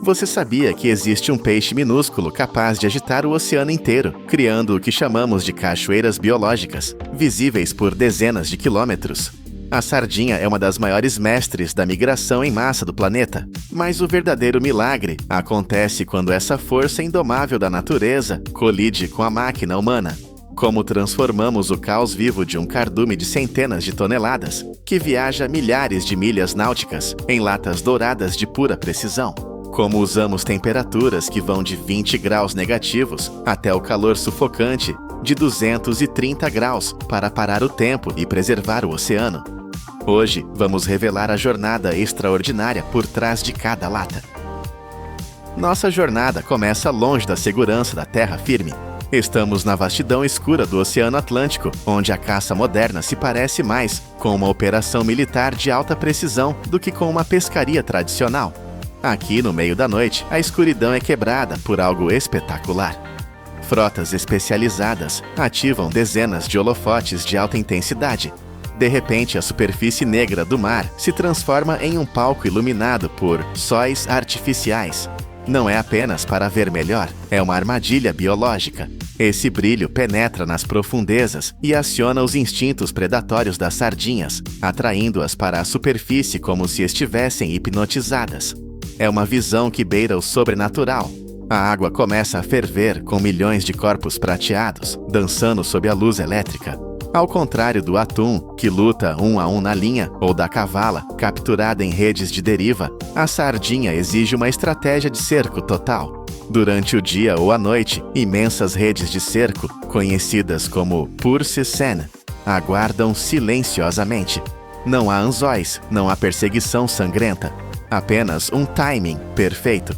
Você sabia que existe um peixe minúsculo capaz de agitar o oceano inteiro, criando o que chamamos de cachoeiras biológicas, visíveis por dezenas de quilômetros? A sardinha é uma das maiores mestres da migração em massa do planeta. Mas o verdadeiro milagre acontece quando essa força indomável da natureza colide com a máquina humana. Como transformamos o caos vivo de um cardume de centenas de toneladas, que viaja milhares de milhas náuticas, em latas douradas de pura precisão. Como usamos temperaturas que vão de 20 graus negativos até o calor sufocante de 230 graus para parar o tempo e preservar o oceano. Hoje, vamos revelar a jornada extraordinária por trás de cada lata. Nossa jornada começa longe da segurança da terra firme. Estamos na vastidão escura do Oceano Atlântico, onde a caça moderna se parece mais com uma operação militar de alta precisão do que com uma pescaria tradicional. Aqui, no meio da noite, a escuridão é quebrada por algo espetacular. Frotas especializadas ativam dezenas de holofotes de alta intensidade. De repente, a superfície negra do mar se transforma em um palco iluminado por sóis artificiais. Não é apenas para ver melhor, é uma armadilha biológica. Esse brilho penetra nas profundezas e aciona os instintos predatórios das sardinhas, atraindo-as para a superfície como se estivessem hipnotizadas. É uma visão que beira o sobrenatural. A água começa a ferver com milhões de corpos prateados, dançando sob a luz elétrica. Ao contrário do atum, que luta um a um na linha, ou da cavala, capturada em redes de deriva, a sardinha exige uma estratégia de cerco total. Durante o dia ou a noite, imensas redes de cerco, conhecidas como purse-seine, aguardam silenciosamente. Não há anzóis, não há perseguição sangrenta. Apenas um timing perfeito.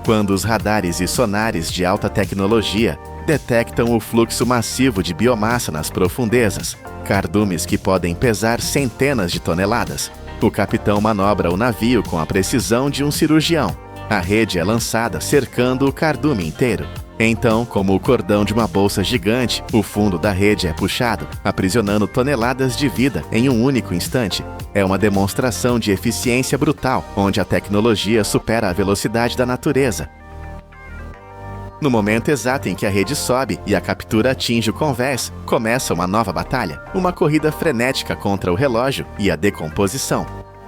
Quando os radares e sonares de alta tecnologia detectam o fluxo massivo de biomassa nas profundezas, cardumes que podem pesar centenas de toneladas, o capitão manobra o navio com a precisão de um cirurgião. A rede é lançada cercando o cardume inteiro. Então, como o cordão de uma bolsa gigante, o fundo da rede é puxado, aprisionando toneladas de vida em um único instante. É uma demonstração de eficiência brutal, onde a tecnologia supera a velocidade da natureza. No momento exato em que a rede sobe e a captura atinge o convés, começa uma nova batalha, uma corrida frenética contra o relógio e a decomposição.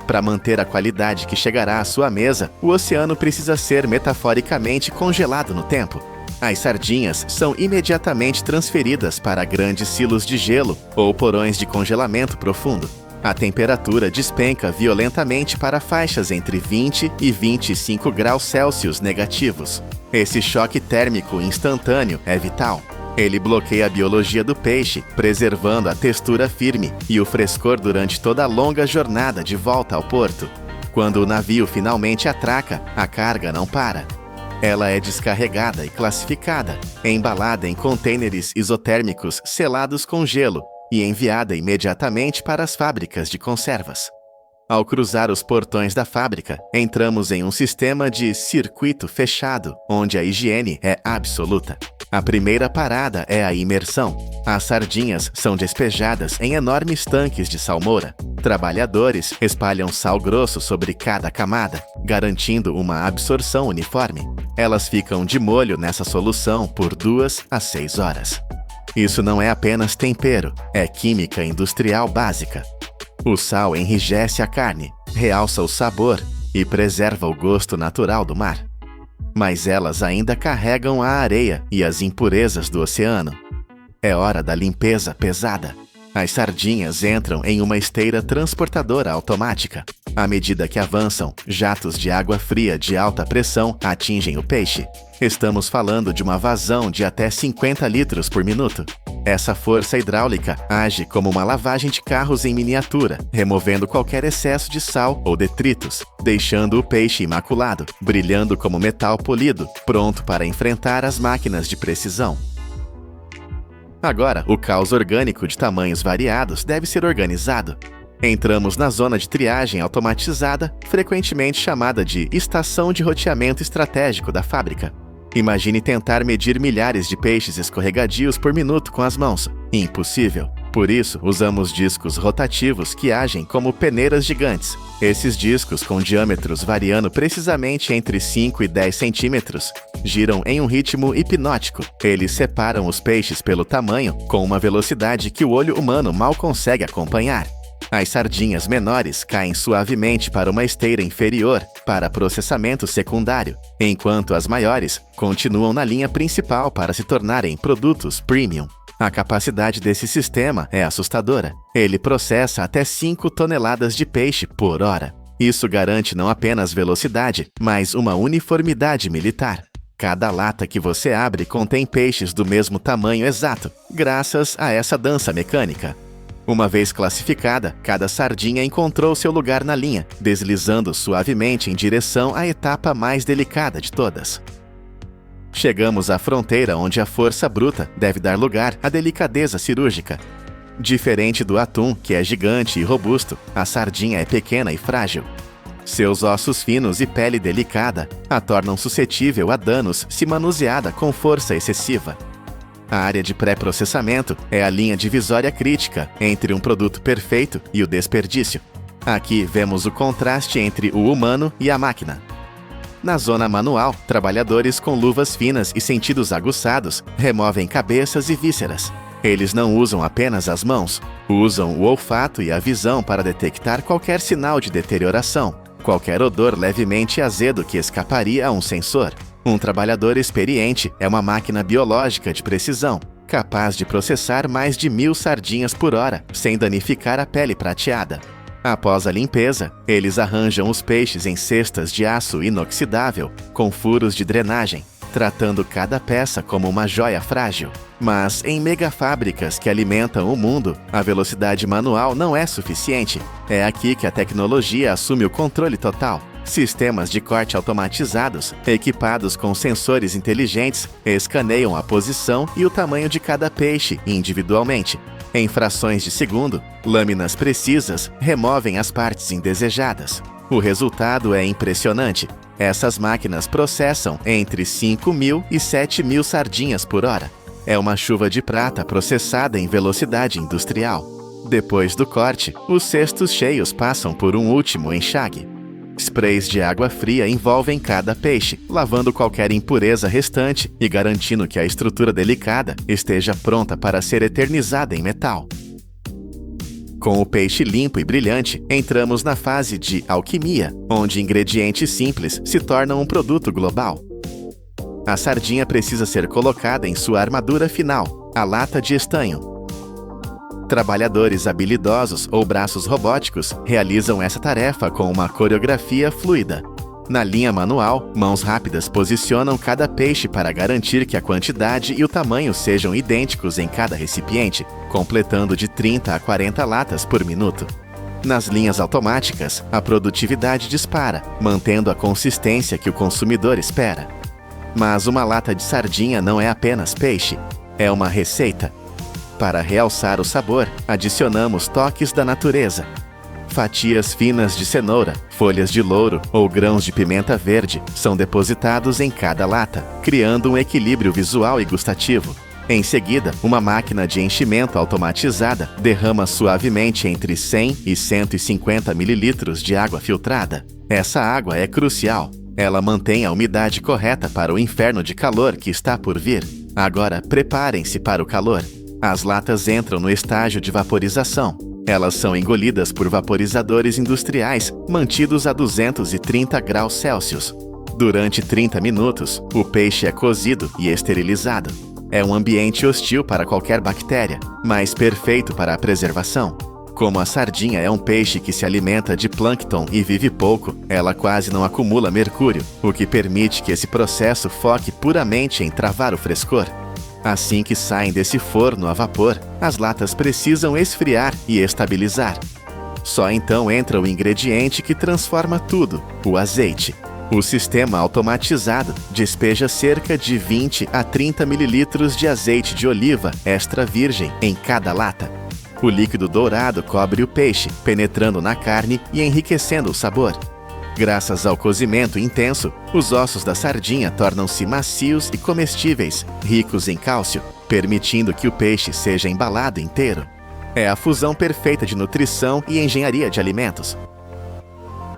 Para manter a qualidade que chegará à sua mesa, o oceano precisa ser metaforicamente congelado no tempo. As sardinhas são imediatamente transferidas para grandes silos de gelo ou porões de congelamento profundo. A temperatura despenca violentamente para faixas entre 20 e 25 graus Celsius negativos. Esse choque térmico instantâneo é vital. Ele bloqueia a biologia do peixe, preservando a textura firme e o frescor durante toda a longa jornada de volta ao porto. Quando o navio finalmente atraca, a carga não para. Ela é descarregada e classificada, embalada em contêineres isotérmicos selados com gelo e enviada imediatamente para as fábricas de conservas. Ao cruzar os portões da fábrica, entramos em um sistema de circuito fechado, onde a higiene é absoluta. A primeira parada é a imersão. As sardinhas são despejadas em enormes tanques de salmoura. Trabalhadores espalham sal grosso sobre cada camada, garantindo uma absorção uniforme. Elas ficam de molho nessa solução por 2 a 6 horas. Isso não é apenas tempero, é química industrial básica. O sal enrijece a carne, realça o sabor e preserva o gosto natural do mar. Mas elas ainda carregam a areia e as impurezas do oceano. É hora da limpeza pesada. As sardinhas entram em uma esteira transportadora automática. À medida que avançam, jatos de água fria de alta pressão atingem o peixe. Estamos falando de uma vazão de até 50 litros por minuto. Essa força hidráulica age como uma lavagem de carros em miniatura, removendo qualquer excesso de sal ou detritos, deixando o peixe imaculado, brilhando como metal polido, pronto para enfrentar as máquinas de precisão. Agora, o caos orgânico de tamanhos variados deve ser organizado. Entramos na zona de triagem automatizada, frequentemente chamada de estação de roteamento estratégico da fábrica. Imagine tentar medir milhares de peixes escorregadios por minuto com as mãos. Impossível. Por isso, usamos discos rotativos que agem como peneiras gigantes. Esses discos, com diâmetros variando precisamente entre 5 e 10 centímetros, giram em um ritmo hipnótico. Eles separam os peixes pelo tamanho, com uma velocidade que o olho humano mal consegue acompanhar. As sardinhas menores caem suavemente para uma esteira inferior, para processamento secundário, enquanto as maiores continuam na linha principal para se tornarem produtos premium. A capacidade desse sistema é assustadora. Ele processa até 5 toneladas de peixe por hora. Isso garante não apenas velocidade, mas uma uniformidade militar. Cada lata que você abre contém peixes do mesmo tamanho exato, graças a essa dança mecânica. Uma vez classificada, cada sardinha encontrou seu lugar na linha, deslizando suavemente em direção à etapa mais delicada de todas. Chegamos à fronteira onde a força bruta deve dar lugar à delicadeza cirúrgica. Diferente do atum, que é gigante e robusto, a sardinha é pequena e frágil. Seus ossos finos e pele delicada a tornam suscetível a danos se manuseada com força excessiva. A área de pré-processamento é a linha divisória crítica entre um produto perfeito e o desperdício. Aqui vemos o contraste entre o humano e a máquina. Na zona manual, trabalhadores com luvas finas e sentidos aguçados removem cabeças e vísceras. Eles não usam apenas as mãos, usam o olfato e a visão para detectar qualquer sinal de deterioração, qualquer odor levemente azedo que escaparia a um sensor. Um trabalhador experiente é uma máquina biológica de precisão, capaz de processar mais de 1000 sardinhas por hora, sem danificar a pele prateada. Após a limpeza, eles arranjam os peixes em cestas de aço inoxidável, com furos de drenagem, tratando cada peça como uma joia frágil. Mas em megafábricas que alimentam o mundo, a velocidade manual não é suficiente. É aqui que a tecnologia assume o controle total. Sistemas de corte automatizados, equipados com sensores inteligentes, escaneiam a posição e o tamanho de cada peixe individualmente. Em frações de segundo, lâminas precisas removem as partes indesejadas. O resultado é impressionante. Essas máquinas processam entre 5.000 e 7.000 sardinhas por hora. É uma chuva de prata processada em velocidade industrial. Depois do corte, os cestos cheios passam por um último enxague. Sprays de água fria envolvem cada peixe, lavando qualquer impureza restante e garantindo que a estrutura delicada esteja pronta para ser eternizada em metal. Com o peixe limpo e brilhante, entramos na fase de alquimia, onde ingredientes simples se tornam um produto global. A sardinha precisa ser colocada em sua armadura final, a lata de estanho. Trabalhadores habilidosos ou braços robóticos realizam essa tarefa com uma coreografia fluida. Na linha manual, mãos rápidas posicionam cada peixe para garantir que a quantidade e o tamanho sejam idênticos em cada recipiente, completando de 30 a 40 latas por minuto. Nas linhas automáticas, a produtividade dispara, mantendo a consistência que o consumidor espera. Mas uma lata de sardinha não é apenas peixe, é uma receita. Para realçar o sabor, adicionamos toques da natureza. Fatias finas de cenoura, folhas de louro ou grãos de pimenta verde são depositados em cada lata, criando um equilíbrio visual e gustativo. Em seguida, uma máquina de enchimento automatizada derrama suavemente entre 100 e 150 ml de água filtrada. Essa água é crucial. Ela mantém a umidade correta para o inferno de calor que está por vir. Agora, preparem-se para o calor. As latas entram no estágio de vaporização. Elas são engolidas por vaporizadores industriais mantidos a 230 graus Celsius. Durante 30 minutos, o peixe é cozido e esterilizado. É um ambiente hostil para qualquer bactéria, mas perfeito para a preservação. Como a sardinha é um peixe que se alimenta de plâncton e vive pouco, ela quase não acumula mercúrio, o que permite que esse processo foque puramente em travar o frescor. Assim que saem desse forno a vapor, as latas precisam esfriar e estabilizar. Só então entra o ingrediente que transforma tudo, o azeite. O sistema automatizado despeja cerca de 20 a 30 ml de azeite de oliva extra virgem em cada lata. O líquido dourado cobre o peixe, penetrando na carne e enriquecendo o sabor. Graças ao cozimento intenso, os ossos da sardinha tornam-se macios e comestíveis, ricos em cálcio, permitindo que o peixe seja embalado inteiro. É a fusão perfeita de nutrição e engenharia de alimentos.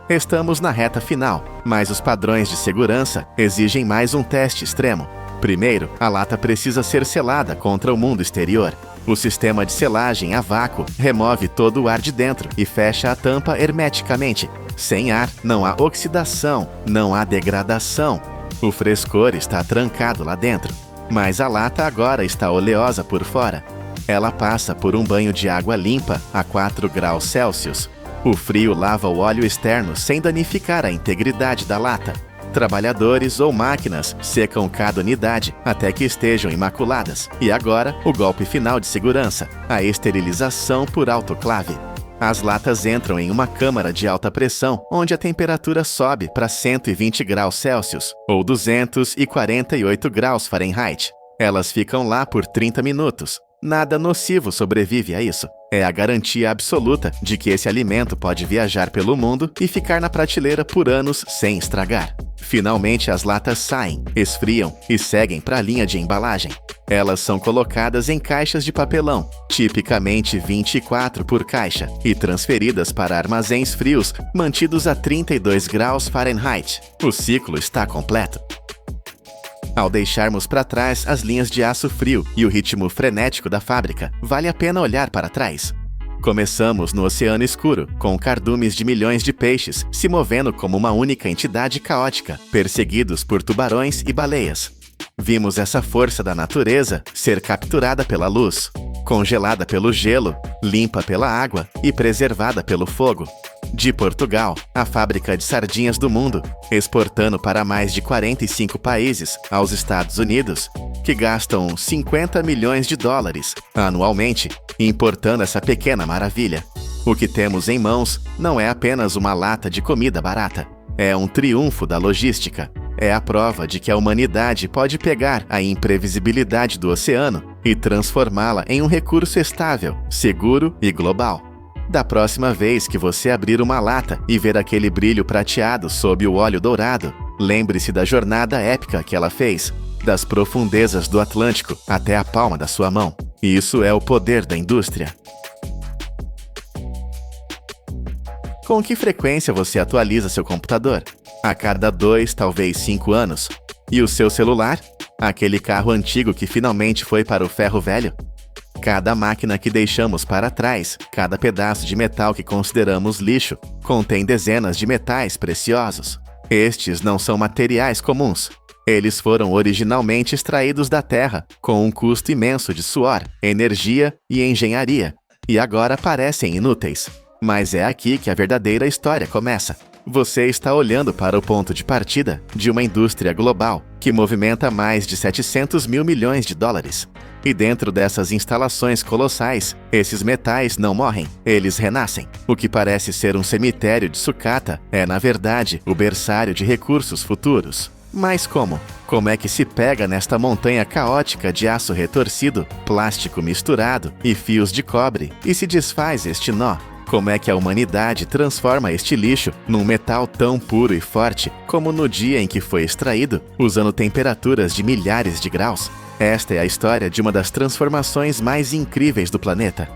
Estamos na reta final, mas os padrões de segurança exigem mais um teste extremo. Primeiro, a lata precisa ser selada contra o mundo exterior. O sistema de selagem a vácuo remove todo o ar de dentro e fecha a tampa hermeticamente. Sem ar, não há oxidação, não há degradação. O frescor está trancado lá dentro, mas a lata agora está oleosa por fora. Ela passa por um banho de água limpa a 4 graus Celsius. O frio lava o óleo externo sem danificar a integridade da lata. Trabalhadores ou máquinas secam cada unidade até que estejam imaculadas. E agora, o golpe final de segurança, a esterilização por autoclave. As latas entram em uma câmara de alta pressão, onde a temperatura sobe para 120 graus Celsius, ou 248 graus Fahrenheit. Elas ficam lá por 30 minutos. Nada nocivo sobrevive a isso. É a garantia absoluta de que esse alimento pode viajar pelo mundo e ficar na prateleira por anos sem estragar. Finalmente, as latas saem, esfriam e seguem para a linha de embalagem. Elas são colocadas em caixas de papelão, tipicamente 24 por caixa, e transferidas para armazéns frios, mantidos a 32 graus Fahrenheit. O ciclo está completo. Ao deixarmos para trás as linhas de aço frio e o ritmo frenético da fábrica, vale a pena olhar para trás. Começamos no oceano escuro, com cardumes de milhões de peixes se movendo como uma única entidade caótica, perseguidos por tubarões e baleias. Vimos essa força da natureza ser capturada pela luz, congelada pelo gelo, limpa pela água e preservada pelo fogo. De Portugal, a fábrica de sardinhas do mundo, exportando para mais de 45 países aos Estados Unidos, que gastam 50 milhões de dólares anualmente importando essa pequena maravilha. O que temos em mãos não é apenas uma lata de comida barata, é um triunfo da logística. É a prova de que a humanidade pode pegar a imprevisibilidade do oceano e transformá-la em um recurso estável, seguro e global. Da próxima vez que você abrir uma lata e ver aquele brilho prateado sob o óleo dourado, lembre-se da jornada épica que ela fez, das profundezas do Atlântico até a palma da sua mão. Isso é o poder da indústria. Com que frequência você atualiza seu computador? A cada 2, talvez 5 anos. E o seu celular? Aquele carro antigo que finalmente foi para o ferro velho? Cada máquina que deixamos para trás, cada pedaço de metal que consideramos lixo, contém dezenas de metais preciosos. Estes não são materiais comuns. Eles foram originalmente extraídos da terra, com um custo imenso de suor, energia e engenharia, e agora parecem inúteis. Mas é aqui que a verdadeira história começa. Você está olhando para o ponto de partida de uma indústria global que movimenta mais de 700 mil milhões de dólares. E dentro dessas instalações colossais, esses metais não morrem, eles renascem. O que parece ser um cemitério de sucata é, na verdade, o berçário de recursos futuros. Mas como? Como é que se pega nesta montanha caótica de aço retorcido, plástico misturado e fios de cobre e se desfaz este nó? Como é que a humanidade transforma este lixo num metal tão puro e forte como no dia em que foi extraído, usando temperaturas de milhares de graus? Esta é a história de uma das transformações mais incríveis do planeta.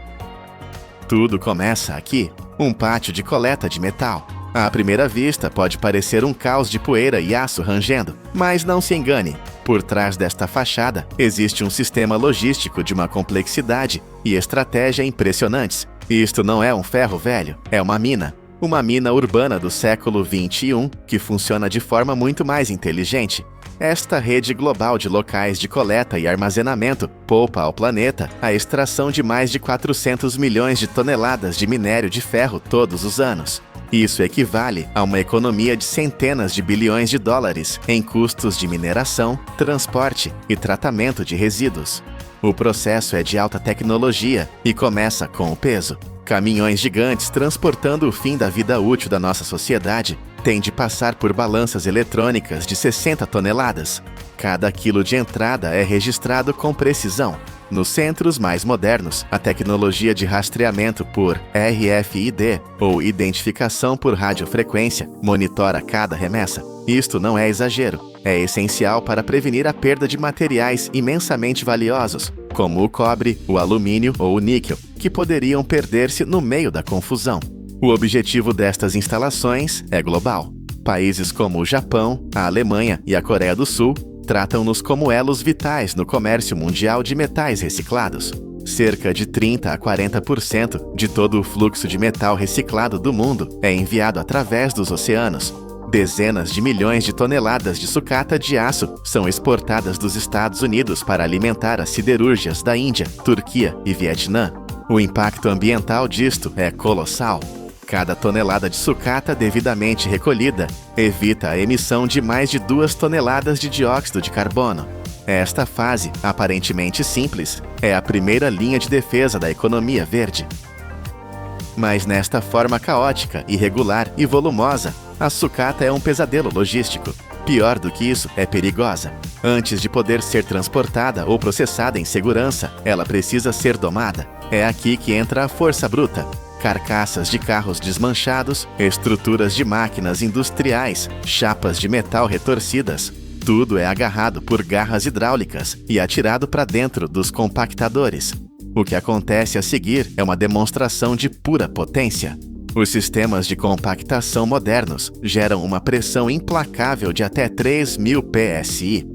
Tudo começa aqui, um pátio de coleta de metal. À primeira vista, pode parecer um caos de poeira e aço rangendo, mas não se engane. Por trás desta fachada, existe um sistema logístico de uma complexidade e estratégia impressionantes. Isto não é um ferro velho, é uma mina urbana do século XXI que funciona de forma muito mais inteligente. Esta rede global de locais de coleta e armazenamento poupa ao planeta a extração de mais de 400 milhões de toneladas de minério de ferro todos os anos. Isso equivale a uma economia de centenas de bilhões de dólares em custos de mineração, transporte e tratamento de resíduos. O processo é de alta tecnologia e começa com o peso. Caminhões gigantes transportando o fim da vida útil da nossa sociedade têm de passar por balanças eletrônicas de 60 toneladas. Cada quilo de entrada é registrado com precisão. Nos centros mais modernos, a tecnologia de rastreamento por RFID, ou identificação por radiofrequência, monitora cada remessa. Isto não é exagero, é essencial para prevenir a perda de materiais imensamente valiosos, como o cobre, o alumínio ou o níquel. que poderiam perder-se no meio da confusão. O objetivo destas instalações é global. Países como o Japão, a Alemanha e a Coreia do Sul tratam-nos como elos vitais no comércio mundial de metais reciclados. Cerca de 30 a 40% de todo o fluxo de metal reciclado do mundo é enviado através dos oceanos. Dezenas de milhões de toneladas de sucata de aço são exportadas dos Estados Unidos para alimentar as siderúrgias da Índia, Turquia e Vietnã. O impacto ambiental disto é colossal. Cada tonelada de sucata devidamente recolhida evita a emissão de mais de 2 toneladas de dióxido de carbono. Esta fase, aparentemente simples, é a primeira linha de defesa da economia verde. Mas nesta forma caótica, irregular e volumosa, a sucata é um pesadelo logístico. Pior do que isso, é perigosa. Antes de poder ser transportada ou processada em segurança, ela precisa ser domada. É aqui que entra a força bruta. Carcaças de carros desmanchados, estruturas de máquinas industriais, chapas de metal retorcidas. Tudo é agarrado por garras hidráulicas e atirado para dentro dos compactadores. O que acontece a seguir é uma demonstração de pura potência. Os sistemas de compactação modernos geram uma pressão implacável de até 3.000 psi.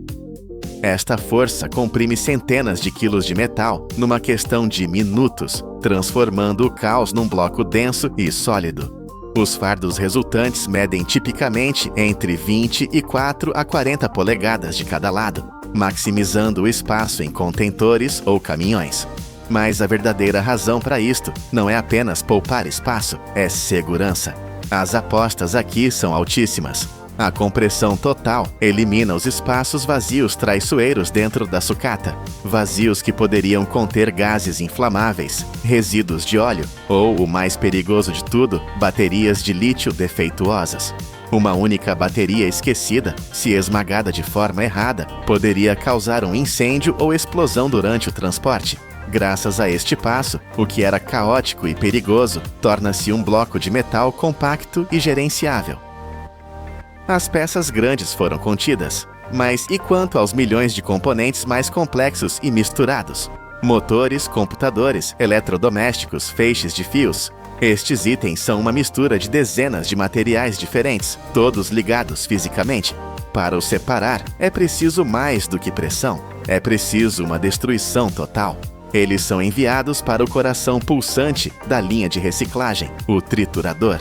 Esta força comprime centenas de quilos de metal numa questão de minutos, transformando o caos num bloco denso e sólido. Os fardos resultantes medem tipicamente entre 24 a 40 polegadas de cada lado, maximizando o espaço em contentores ou caminhões. Mas a verdadeira razão para isto não é apenas poupar espaço, é segurança. As apostas aqui são altíssimas. A compressão total elimina os espaços vazios traiçoeiros dentro da sucata, vazios que poderiam conter gases inflamáveis, resíduos de óleo ou, o mais perigoso de tudo, baterias de lítio defeituosas. Uma única bateria esquecida, se esmagada de forma errada, poderia causar um incêndio ou explosão durante o transporte. Graças a este passo, o que era caótico e perigoso torna-se um bloco de metal compacto e gerenciável. As peças grandes foram contidas, mas e quanto aos milhões de componentes mais complexos e misturados? Motores, computadores, eletrodomésticos, feixes de fios. Estes itens são uma mistura de dezenas de materiais diferentes, todos ligados fisicamente. Para os separar, é preciso mais do que pressão. É preciso uma destruição total. Eles são enviados para o coração pulsante da linha de reciclagem, o triturador.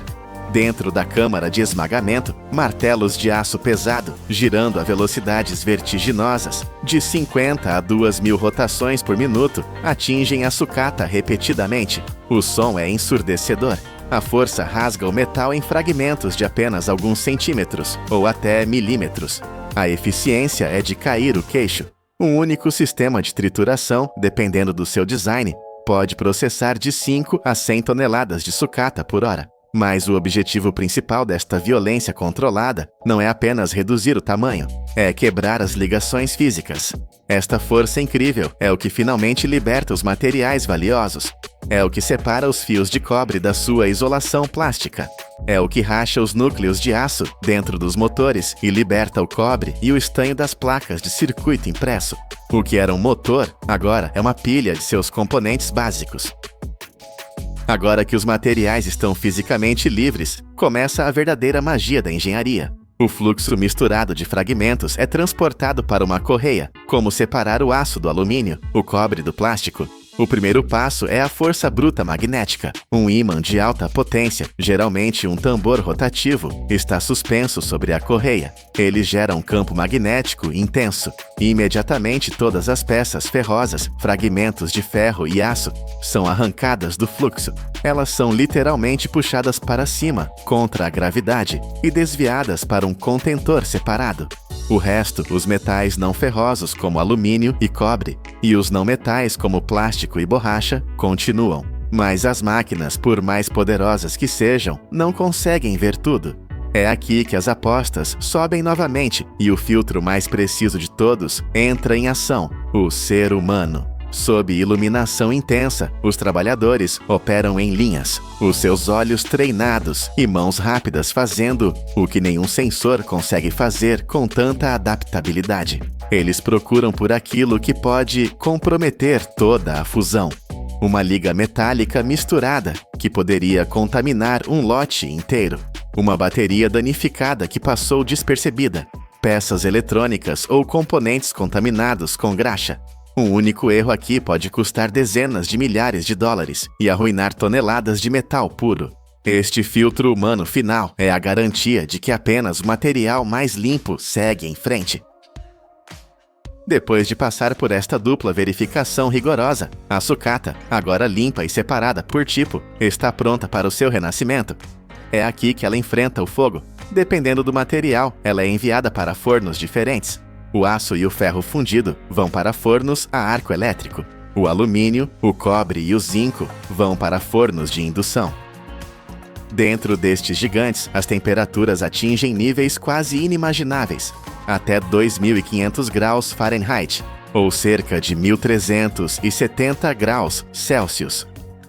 Dentro da câmara de esmagamento, martelos de aço pesado, girando a velocidades vertiginosas, de 50 a 2.000 rotações por minuto, atingem a sucata repetidamente. O som é ensurdecedor. A força rasga o metal em fragmentos de apenas alguns centímetros, ou até milímetros. A eficiência é de cair o queixo. Um único sistema de trituração, dependendo do seu design, pode processar de 5 a 100 toneladas de sucata por hora. Mas o objetivo principal desta violência controlada não é apenas reduzir o tamanho, é quebrar as ligações físicas. Esta força incrível é o que finalmente liberta os materiais valiosos. É o que separa os fios de cobre da sua isolação plástica. É o que racha os núcleos de aço dentro dos motores e liberta o cobre e o estanho das placas de circuito impresso. O que era um motor, agora é uma pilha de seus componentes básicos. Agora que os materiais estão fisicamente livres, começa a verdadeira magia da engenharia. O fluxo misturado de fragmentos é transportado para uma correia, como separar o aço do alumínio, o cobre do plástico. O primeiro passo é a força bruta magnética. Um ímã de alta potência, geralmente um tambor rotativo, está suspenso sobre a correia. Ele gera um campo magnético intenso. Imediatamente todas as peças ferrosas, fragmentos de ferro e aço, são arrancadas do fluxo. Elas são literalmente puxadas para cima, contra a gravidade, e desviadas para um contentor separado. O resto, os metais não ferrosos como alumínio e cobre, e os não metais como plástico e borracha, continuam. Mas as máquinas, por mais poderosas que sejam, não conseguem ver tudo. É aqui que as apostas sobem novamente e o filtro mais preciso de todos entra em ação, o ser humano. Sob iluminação intensa, os trabalhadores operam em linhas, os seus olhos treinados e mãos rápidas fazendo o que nenhum sensor consegue fazer com tanta adaptabilidade. Eles procuram por aquilo que pode comprometer toda a fusão. Uma liga metálica misturada, que poderia contaminar um lote inteiro. Uma bateria danificada que passou despercebida. Peças eletrônicas ou componentes contaminados com graxa. Um único erro aqui pode custar dezenas de milhares de dólares e arruinar toneladas de metal puro. Este filtro humano final é a garantia de que apenas o material mais limpo segue em frente. Depois de passar por esta dupla verificação rigorosa, a sucata, agora limpa e separada por tipo, está pronta para o seu renascimento. É aqui que ela enfrenta o fogo. Dependendo do material, ela é enviada para fornos diferentes. O aço e o ferro fundido vão para fornos a arco elétrico. O alumínio, o cobre e o zinco vão para fornos de indução. Dentro destes gigantes, as temperaturas atingem níveis quase inimagináveis, até 2.500 graus Fahrenheit, ou cerca de 1.370 graus Celsius.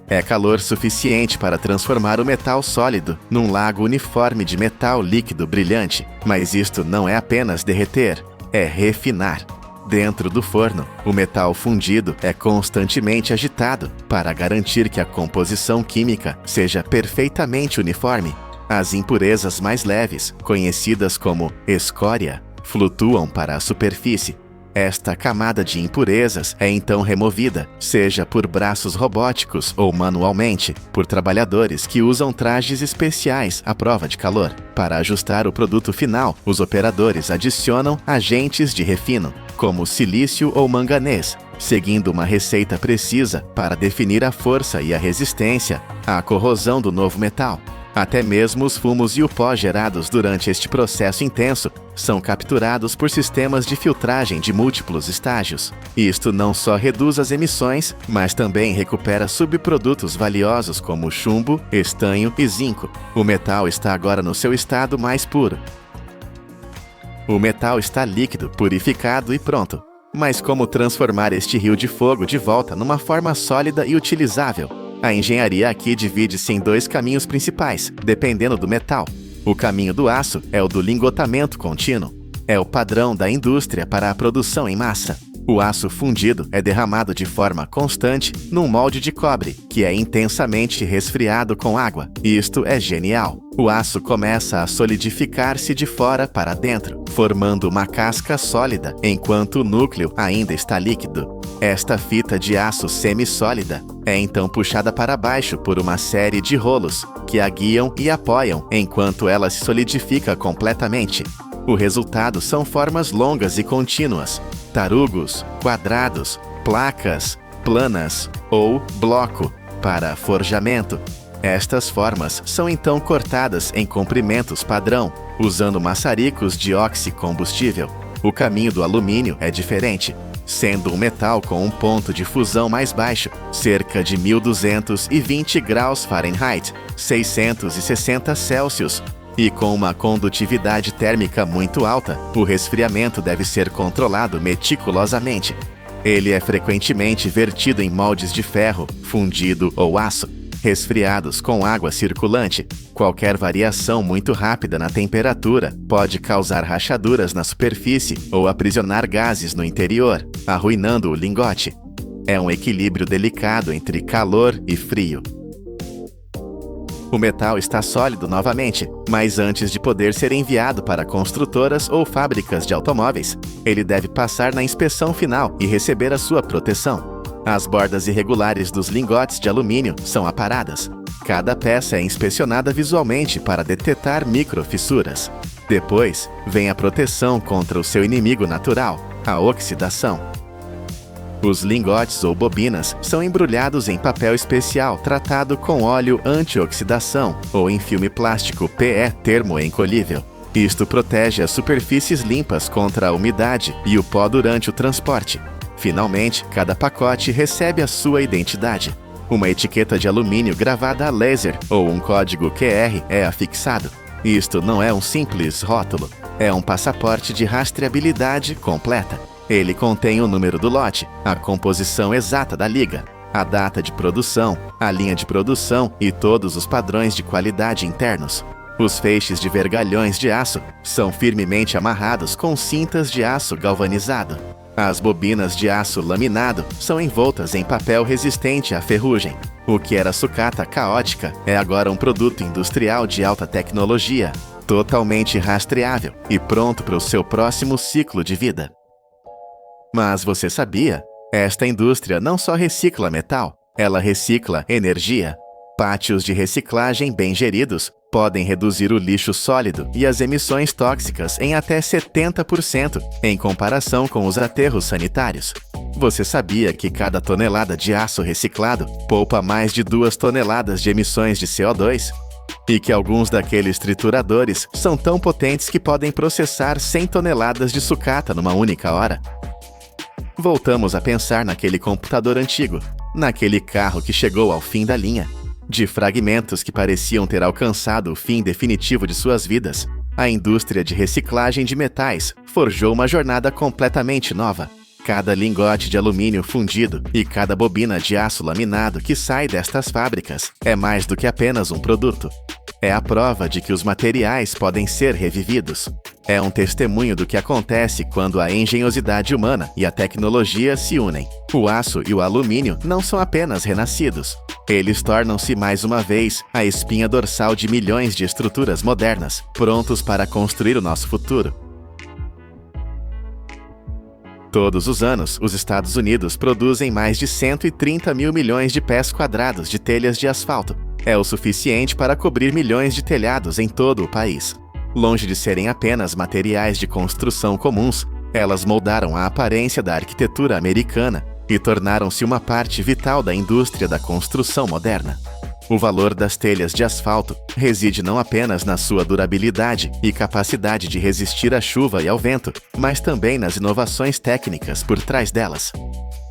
É calor suficiente para transformar o metal sólido num lago uniforme de metal líquido brilhante, mas isto não é apenas derreter, é refinar. Dentro do forno, o metal fundido é constantemente agitado para garantir que a composição química seja perfeitamente uniforme. As impurezas mais leves, conhecidas como escória, flutuam para a superfície. Esta camada de impurezas é então removida, seja por braços robóticos ou manualmente, por trabalhadores que usam trajes especiais à prova de calor. Para ajustar o produto final, os operadores adicionam agentes de refino, como silício ou manganês, seguindo uma receita precisa para definir a força e a resistência à corrosão do novo metal. Até mesmo os fumos e o pó gerados durante este processo intenso são capturados por sistemas de filtragem de múltiplos estágios. Isto não só reduz as emissões, mas também recupera subprodutos valiosos como chumbo, estanho e zinco. O metal está agora no seu estado mais puro. O metal está líquido, purificado e pronto. Mas como transformar este rio de fogo de volta numa forma sólida e utilizável? A engenharia aqui divide-se em dois caminhos principais, dependendo do metal. O caminho do aço é o do lingotamento contínuo. É o padrão da indústria para a produção em massa. O aço fundido é derramado de forma constante num molde de cobre, que é intensamente resfriado com água. Isto é genial. O aço começa a solidificar-se de fora para dentro, formando uma casca sólida, enquanto o núcleo ainda está líquido. Esta fita de aço semissólida é então puxada para baixo por uma série de rolos, que a guiam e apoiam enquanto ela se solidifica completamente. O resultado são formas longas e contínuas, tarugos, quadrados, placas, planas ou bloco para forjamento. Estas formas são então cortadas em comprimentos padrão, usando maçaricos de oxicombustível. O caminho do alumínio é diferente, sendo um metal com um ponto de fusão mais baixo, cerca de 1.220 graus Fahrenheit, 660 Celsius, e com uma condutividade térmica muito alta, o resfriamento deve ser controlado meticulosamente. Ele é frequentemente vertido em moldes de ferro, fundido ou aço, resfriados com água circulante. Qualquer variação muito rápida na temperatura pode causar rachaduras na superfície ou aprisionar gases no interior, arruinando o lingote. É um equilíbrio delicado entre calor e frio. O metal está sólido novamente, mas antes de poder ser enviado para construtoras ou fábricas de automóveis, ele deve passar na inspeção final e receber a sua proteção. As bordas irregulares dos lingotes de alumínio são aparadas. Cada peça é inspecionada visualmente para detectar microfissuras. Depois, vem a proteção contra o seu inimigo natural, a oxidação. Os lingotes ou bobinas são embrulhados em papel especial tratado com óleo antioxidação ou em filme plástico PE termoencolhível. Isto protege as superfícies limpas contra a umidade e o pó durante o transporte. Finalmente, cada pacote recebe a sua identidade. Uma etiqueta de alumínio gravada a laser ou um código QR é afixado. Isto não é um simples rótulo, é um passaporte de rastreabilidade completa. Ele contém o número do lote, a composição exata da liga, a data de produção, a linha de produção e todos os padrões de qualidade internos. Os feixes de vergalhões de aço são firmemente amarrados com cintas de aço galvanizado. As bobinas de aço laminado são envoltas em papel resistente à ferrugem. O que era sucata caótica é agora um produto industrial de alta tecnologia, totalmente rastreável e pronto para o seu próximo ciclo de vida. Mas você sabia? Esta indústria não só recicla metal, ela recicla energia. Pátios de reciclagem bem geridos podem reduzir o lixo sólido e as emissões tóxicas em até 70% em comparação com os aterros sanitários. Você sabia que cada tonelada de aço reciclado poupa mais de 2 toneladas de emissões de CO2? E que alguns daqueles trituradores são tão potentes que podem processar 100 toneladas de sucata numa única hora? Voltamos a pensar naquele computador antigo, naquele carro que chegou ao fim da linha. De fragmentos que pareciam ter alcançado o fim definitivo de suas vidas, a indústria de reciclagem de metais forjou uma jornada completamente nova. Cada lingote de alumínio fundido e cada bobina de aço laminado que sai destas fábricas é mais do que apenas um produto. É a prova de que os materiais podem ser revividos. É um testemunho do que acontece quando a engenhosidade humana e a tecnologia se unem. O aço e o alumínio não são apenas renascidos. Eles tornam-se mais uma vez a espinha dorsal de milhões de estruturas modernas, prontos para construir o nosso futuro. Todos os anos, os Estados Unidos produzem mais de 130 mil milhões de pés quadrados de telhas de asfalto. É o suficiente para cobrir milhões de telhados em todo o país. Longe de serem apenas materiais de construção comuns, elas moldaram a aparência da arquitetura americana e tornaram-se uma parte vital da indústria da construção moderna. O valor das telhas de asfalto reside não apenas na sua durabilidade e capacidade de resistir à chuva e ao vento, mas também nas inovações técnicas por trás delas.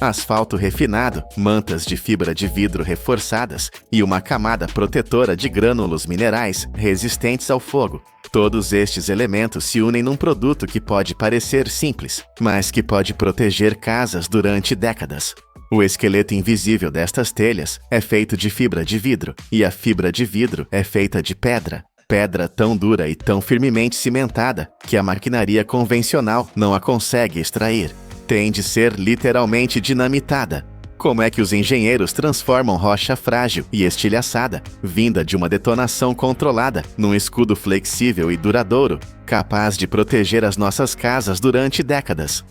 Asfalto refinado, mantas de fibra de vidro reforçadas e uma camada protetora de grânulos minerais resistentes ao fogo. Todos estes elementos se unem num produto que pode parecer simples, mas que pode proteger casas durante décadas. O esqueleto invisível destas telhas é feito de fibra de vidro, e a fibra de vidro é feita de pedra. Pedra tão dura e tão firmemente cimentada que a maquinaria convencional não a consegue extrair. Tem de ser literalmente dinamitada. Como é que os engenheiros transformam rocha frágil e estilhaçada, vinda de uma detonação controlada, num escudo flexível e duradouro, capaz de proteger as nossas casas durante décadas?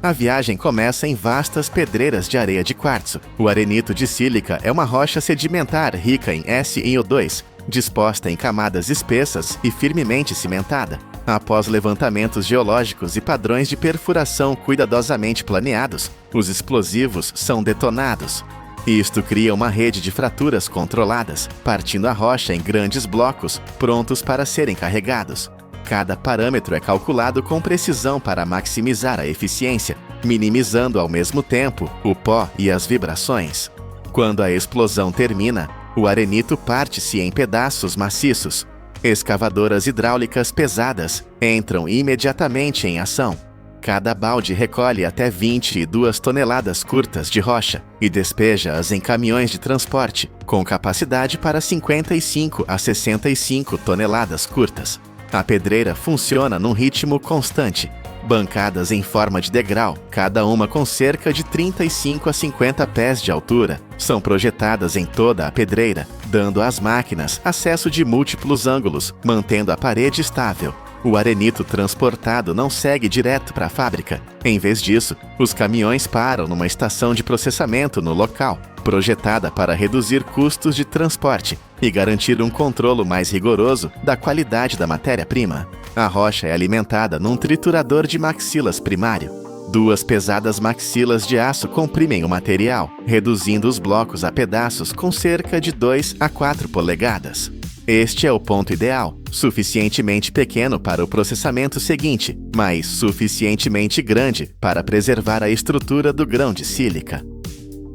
A viagem começa em vastas pedreiras de areia de quartzo. O arenito de sílica é uma rocha sedimentar rica em SiO2, disposta em camadas espessas e firmemente cimentada. Após levantamentos geológicos e padrões de perfuração cuidadosamente planeados, os explosivos são detonados. Isto cria uma rede de fraturas controladas, partindo a rocha em grandes blocos, prontos para serem carregados. Cada parâmetro é calculado com precisão para maximizar a eficiência, minimizando ao mesmo tempo o pó e as vibrações. Quando a explosão termina, o arenito parte-se em pedaços maciços. Escavadoras hidráulicas pesadas entram imediatamente em ação. Cada balde recolhe até 22 toneladas curtas de rocha e despeja-as em caminhões de transporte, com capacidade para 55 a 65 toneladas curtas. A pedreira funciona num ritmo constante. Bancadas em forma de degrau, cada uma com cerca de 35 a 50 pés de altura, são projetadas em toda a pedreira, dando às máquinas acesso de múltiplos ângulos, mantendo a parede estável. O arenito transportado não segue direto para a fábrica. Em vez disso, os caminhões param numa estação de processamento no local, projetada para reduzir custos de transporte e garantir um controle mais rigoroso da qualidade da matéria-prima. A rocha é alimentada num triturador de maxilas primário. 2 pesadas maxilas de aço comprimem o material, reduzindo os blocos a pedaços com cerca de 2 a 4 polegadas. Este é o ponto ideal, suficientemente pequeno para o processamento seguinte, mas suficientemente grande para preservar a estrutura do grão de sílica.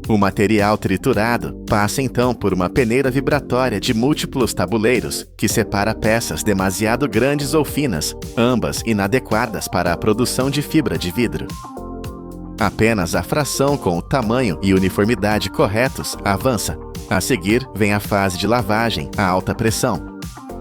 O material triturado passa então por uma peneira vibratória de múltiplos tabuleiros que separa peças demasiado grandes ou finas, ambas inadequadas para a produção de fibra de vidro. Apenas a fração com o tamanho e uniformidade corretos avança. A seguir, vem a fase de lavagem a alta pressão.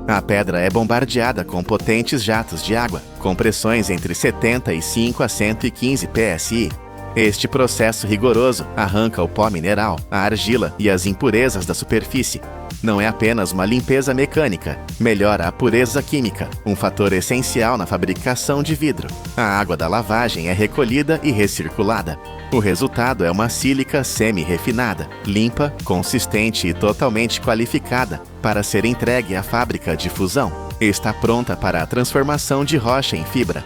A pedra é bombardeada com potentes jatos de água, com pressões entre 75 a 115 psi. Este processo rigoroso arranca o pó mineral, a argila e as impurezas da superfície. Não é apenas uma limpeza mecânica, melhora a pureza química, um fator essencial na fabricação de vidro. A água da lavagem é recolhida e recirculada. O resultado é uma sílica semi-refinada, limpa, consistente e totalmente qualificada para ser entregue à fábrica de fusão. Está pronta para a transformação de rocha em fibra.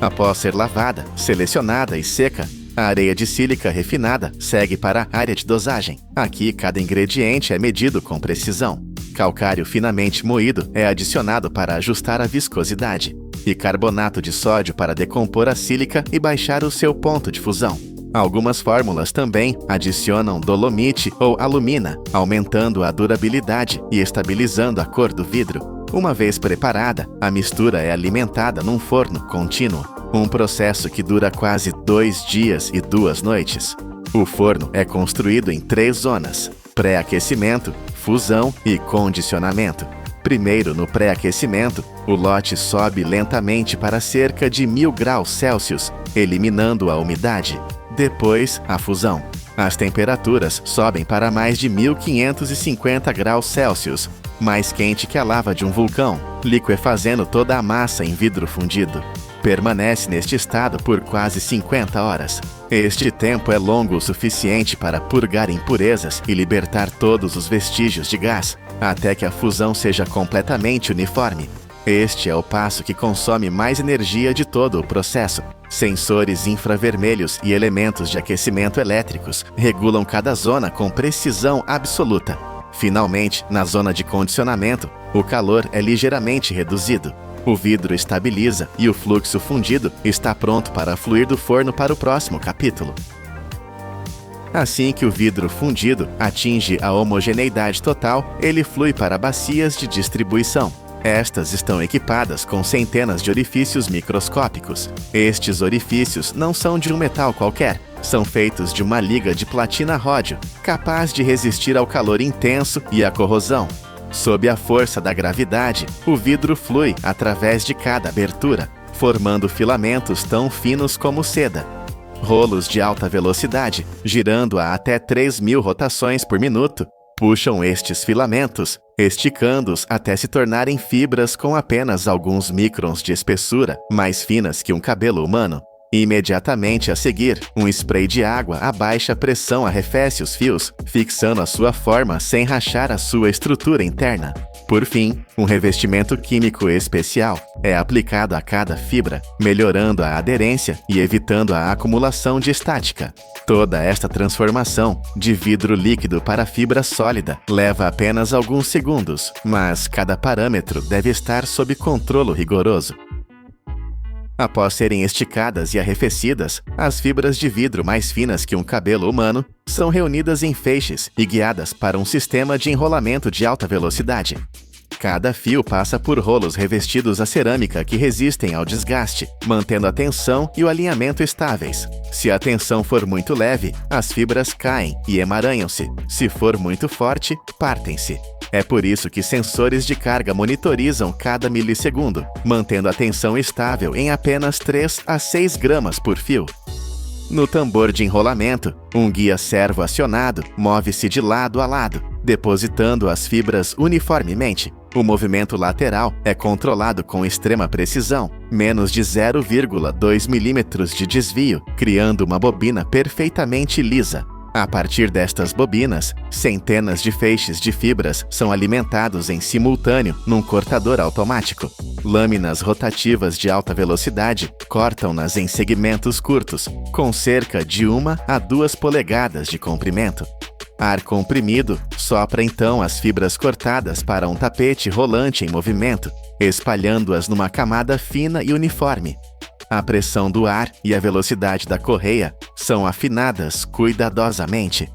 Após ser lavada, selecionada e seca, a areia de sílica refinada segue para a área de dosagem. Aqui, cada ingrediente é medido com precisão. Calcário finamente moído é adicionado para ajustar a viscosidade, e carbonato de sódio para decompor a sílica e baixar o seu ponto de fusão. Algumas fórmulas também adicionam dolomite ou alumina, aumentando a durabilidade e estabilizando a cor do vidro. Uma vez preparada, a mistura é alimentada num forno contínuo, um processo que dura quase 2 dias e 2 noites. O forno é construído em 3 zonas: pré-aquecimento, fusão e condicionamento. Primeiro, no pré-aquecimento, o lote sobe lentamente para cerca de 1000 graus Celsius, eliminando a umidade. Depois, a fusão. As temperaturas sobem para mais de 1550 graus Celsius, mais quente que a lava de um vulcão, liquefazendo toda a massa em vidro fundido. Permanece neste estado por quase 50 horas. Este tempo é longo o suficiente para purgar impurezas e libertar todos os vestígios de gás, até que a fusão seja completamente uniforme. Este é o passo que consome mais energia de todo o processo. Sensores infravermelhos e elementos de aquecimento elétricos regulam cada zona com precisão absoluta. Finalmente, na zona de condicionamento, o calor é ligeiramente reduzido. O vidro estabiliza e o fluxo fundido está pronto para fluir do forno para o próximo capítulo. Assim que o vidro fundido atinge a homogeneidade total, ele flui para bacias de distribuição. Estas estão equipadas com centenas de orifícios microscópicos. Estes orifícios não são de um metal qualquer. São feitos de uma liga de platina-ródio, capaz de resistir ao calor intenso e à corrosão. Sob a força da gravidade, o vidro flui através de cada abertura, formando filamentos tão finos como seda. Rolos de alta velocidade, girando a até 3.000 rotações por minuto, puxam estes filamentos, esticando-os até se tornarem fibras com apenas alguns microns de espessura, mais finas que um cabelo humano. Imediatamente a seguir, um spray de água a baixa pressão arrefece os fios, fixando a sua forma sem rachar a sua estrutura interna. Por fim, um revestimento químico especial é aplicado a cada fibra, melhorando a aderência e evitando a acumulação de estática. Toda esta transformação, de vidro líquido para fibra sólida, leva apenas alguns segundos, mas cada parâmetro deve estar sob controle rigoroso. Após serem esticadas e arrefecidas, as fibras de vidro mais finas que um cabelo humano são reunidas em feixes e guiadas para um sistema de enrolamento de alta velocidade. Cada fio passa por rolos revestidos a cerâmica que resistem ao desgaste, mantendo a tensão e o alinhamento estáveis. Se a tensão for muito leve, as fibras caem e emaranham-se. Se for muito forte, partem-se. É por isso que sensores de carga monitorizam cada milissegundo, mantendo a tensão estável em apenas 3 a 6 gramas por fio. No tambor de enrolamento, um guia servo acionado move-se de lado a lado, depositando as fibras uniformemente. O movimento lateral é controlado com extrema precisão, menos de 0,2 milímetros de desvio, criando uma bobina perfeitamente lisa. A partir destas bobinas, centenas de feixes de fibras são alimentados em simultâneo num cortador automático. Lâminas rotativas de alta velocidade cortam-nas em segmentos curtos, com cerca de 1 a 2 polegadas de comprimento. Ar comprimido sopra então as fibras cortadas para um tapete rolante em movimento, espalhando-as numa camada fina e uniforme. A pressão do ar e a velocidade da correia são afinadas cuidadosamente.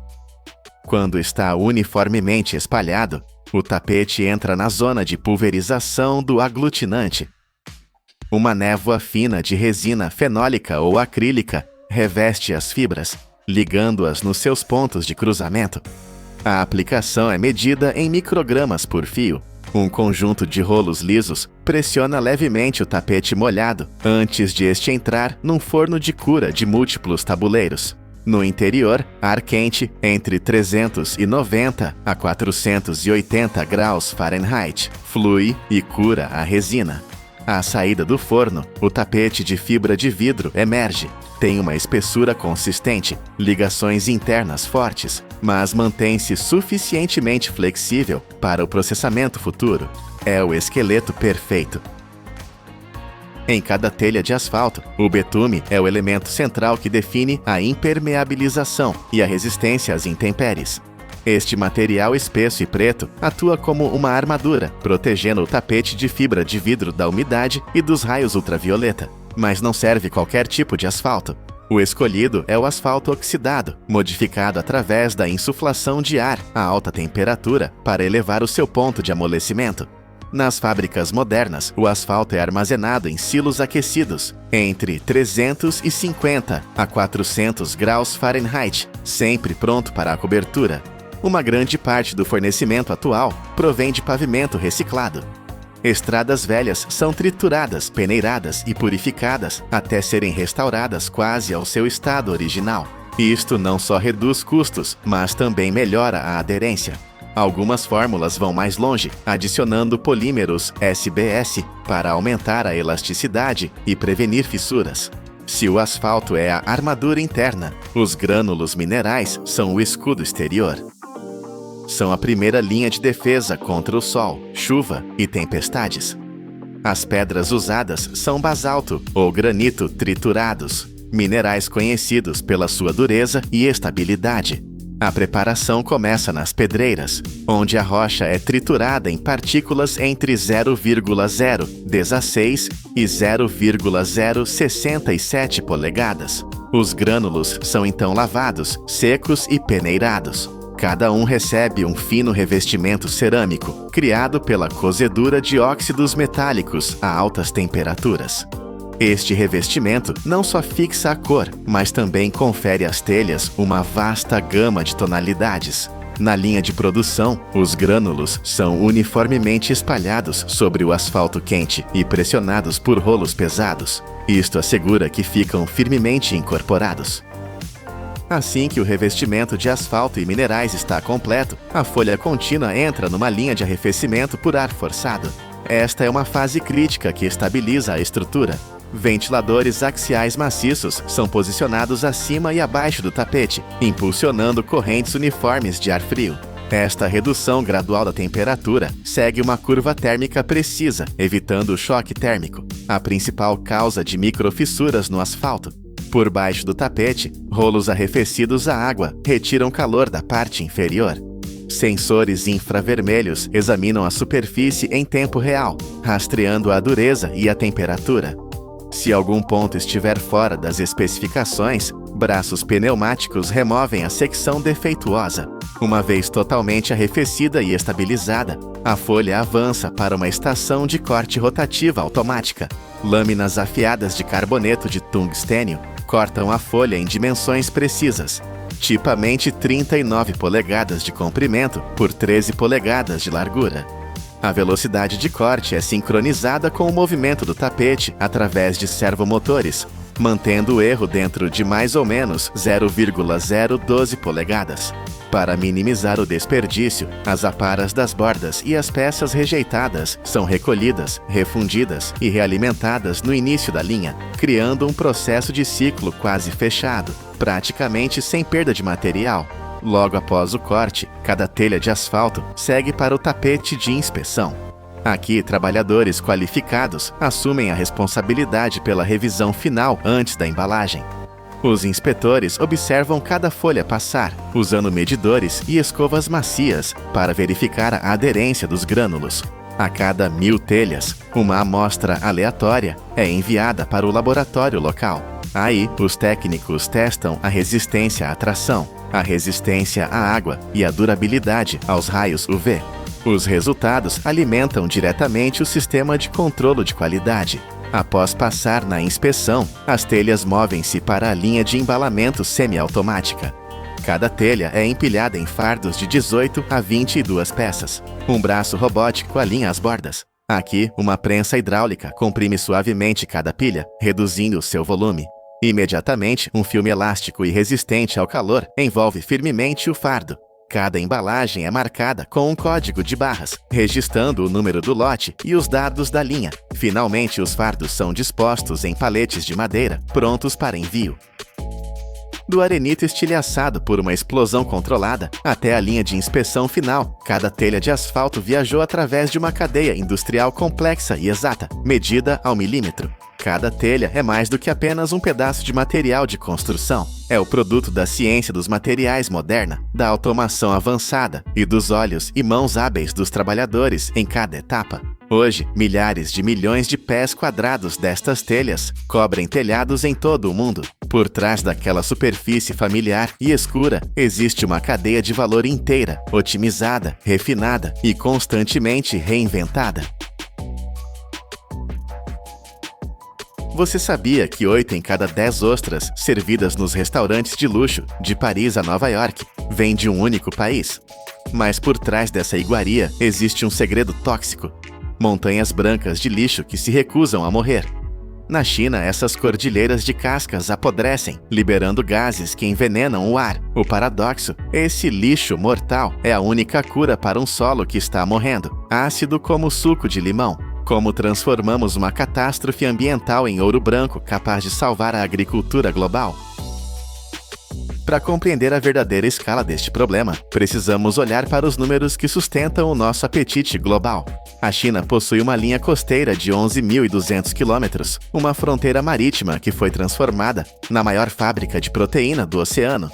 Quando está uniformemente espalhado, o tapete entra na zona de pulverização do aglutinante. Uma névoa fina de resina fenólica ou acrílica reveste as fibras, ligando-as nos seus pontos de cruzamento. A aplicação é medida em microgramas por fio. Um conjunto de rolos lisos pressiona levemente o tapete molhado antes de este entrar num forno de cura de múltiplos tabuleiros. No interior, ar quente entre 390 a 480 graus Fahrenheit flui e cura a resina. À saída do forno, o tapete de fibra de vidro emerge. Tem uma espessura consistente, ligações internas fortes, mas mantém-se suficientemente flexível para o processamento futuro. É o esqueleto perfeito. Em cada telha de asfalto, o betume é o elemento central que define a impermeabilização e a resistência às intempéries. Este material espesso e preto atua como uma armadura, protegendo o tapete de fibra de vidro da umidade e dos raios ultravioleta. Mas não serve qualquer tipo de asfalto. O escolhido é o asfalto oxidado, modificado através da insuflação de ar a alta temperatura para elevar o seu ponto de amolecimento. Nas fábricas modernas, o asfalto é armazenado em silos aquecidos, entre 350 a 400 graus Fahrenheit, sempre pronto para a cobertura. Uma grande parte do fornecimento atual provém de pavimento reciclado. Estradas velhas são trituradas, peneiradas e purificadas até serem restauradas quase ao seu estado original. Isto não só reduz custos, mas também melhora a aderência. Algumas fórmulas vão mais longe, adicionando polímeros SBS para aumentar a elasticidade e prevenir fissuras. Se o asfalto é a armadura interna, os grânulos minerais são o escudo exterior. São a primeira linha de defesa contra o sol, chuva e tempestades. As pedras usadas são basalto ou granito triturados, minerais conhecidos pela sua dureza e estabilidade. A preparação começa nas pedreiras, onde a rocha é triturada em partículas entre 0,016 e 0,067 polegadas. Os grânulos são então lavados, secos e peneirados. Cada um recebe um fino revestimento cerâmico, criado pela cozedura de óxidos metálicos a altas temperaturas. Este revestimento não só fixa a cor, mas também confere às telhas uma vasta gama de tonalidades. Na linha de produção, os grânulos são uniformemente espalhados sobre o asfalto quente e pressionados por rolos pesados. Isto assegura que ficam firmemente incorporados. Assim que o revestimento de asfalto e minerais está completo, a folha contínua entra numa linha de arrefecimento por ar forçado. Esta é uma fase crítica que estabiliza a estrutura. Ventiladores axiais maciços são posicionados acima e abaixo do tapete, impulsionando correntes uniformes de ar frio. Esta redução gradual da temperatura segue uma curva térmica precisa, evitando o choque térmico, a principal causa de microfissuras no asfalto. Por baixo do tapete, rolos arrefecidos à água retiram calor da parte inferior. Sensores infravermelhos examinam a superfície em tempo real, rastreando a dureza e a temperatura. Se algum ponto estiver fora das especificações, braços pneumáticos removem a secção defeituosa. Uma vez totalmente arrefecida e estabilizada, a folha avança para uma estação de corte rotativa automática. Lâminas afiadas de carboneto de tungstênio cortam a folha em dimensões precisas, tipicamente 39 polegadas de comprimento por 13 polegadas de largura. A velocidade de corte é sincronizada com o movimento do tapete através de servomotores, mantendo o erro dentro de mais ou menos 0,012 polegadas. Para minimizar o desperdício, as aparas das bordas e as peças rejeitadas são recolhidas, refundidas e realimentadas no início da linha, criando um processo de ciclo quase fechado, praticamente sem perda de material. Logo após o corte, cada telha de asfalto segue para o tapete de inspeção. Aqui, trabalhadores qualificados assumem a responsabilidade pela revisão final antes da embalagem. Os inspetores observam cada folha passar, usando medidores e escovas macias para verificar a aderência dos grânulos. A cada 1000 telhas, uma amostra aleatória é enviada para o laboratório local. Aí, os técnicos testam a resistência à tração, a resistência à água e a durabilidade aos raios UV. Os resultados alimentam diretamente o sistema de controle de qualidade. Após passar na inspeção, as telhas movem-se para a linha de embalamento semiautomática. Cada telha é empilhada em fardos de 18 a 22 peças. Um braço robótico alinha as bordas. Aqui, uma prensa hidráulica comprime suavemente cada pilha, reduzindo seu volume. Imediatamente, um filme elástico e resistente ao calor envolve firmemente o fardo. Cada embalagem é marcada com um código de barras, registrando o número do lote e os dados da linha. Finalmente, os fardos são dispostos em paletes de madeira, prontos para envio. Do arenito estilhaçado por uma explosão controlada até a linha de inspeção final, cada telha de asfalto viajou através de uma cadeia industrial complexa e exata, medida ao milímetro. Cada telha é mais do que apenas um pedaço de material de construção. É o produto da ciência dos materiais moderna, da automação avançada e dos olhos e mãos hábeis dos trabalhadores em cada etapa. Hoje, milhares de milhões de pés quadrados destas telhas cobrem telhados em todo o mundo. Por trás daquela superfície familiar e escura, existe uma cadeia de valor inteira, otimizada, refinada e constantemente reinventada. Você sabia que 8 em cada 10 ostras servidas nos restaurantes de luxo, de Paris a Nova York, vêm de um único país? Mas por trás dessa iguaria existe um segredo tóxico: montanhas brancas de lixo que se recusam a morrer. Na China, essas cordilheiras de cascas apodrecem, liberando gases que envenenam o ar. O paradoxo: esse lixo mortal é a única cura para um solo que está morrendo, ácido como suco de limão. Como transformamos uma catástrofe ambiental em ouro branco capaz de salvar a agricultura global? Para compreender a verdadeira escala deste problema, precisamos olhar para os números que sustentam o nosso apetite global. A China possui uma linha costeira de 11.200 quilômetros, uma fronteira marítima que foi transformada na maior fábrica de proteína do oceano.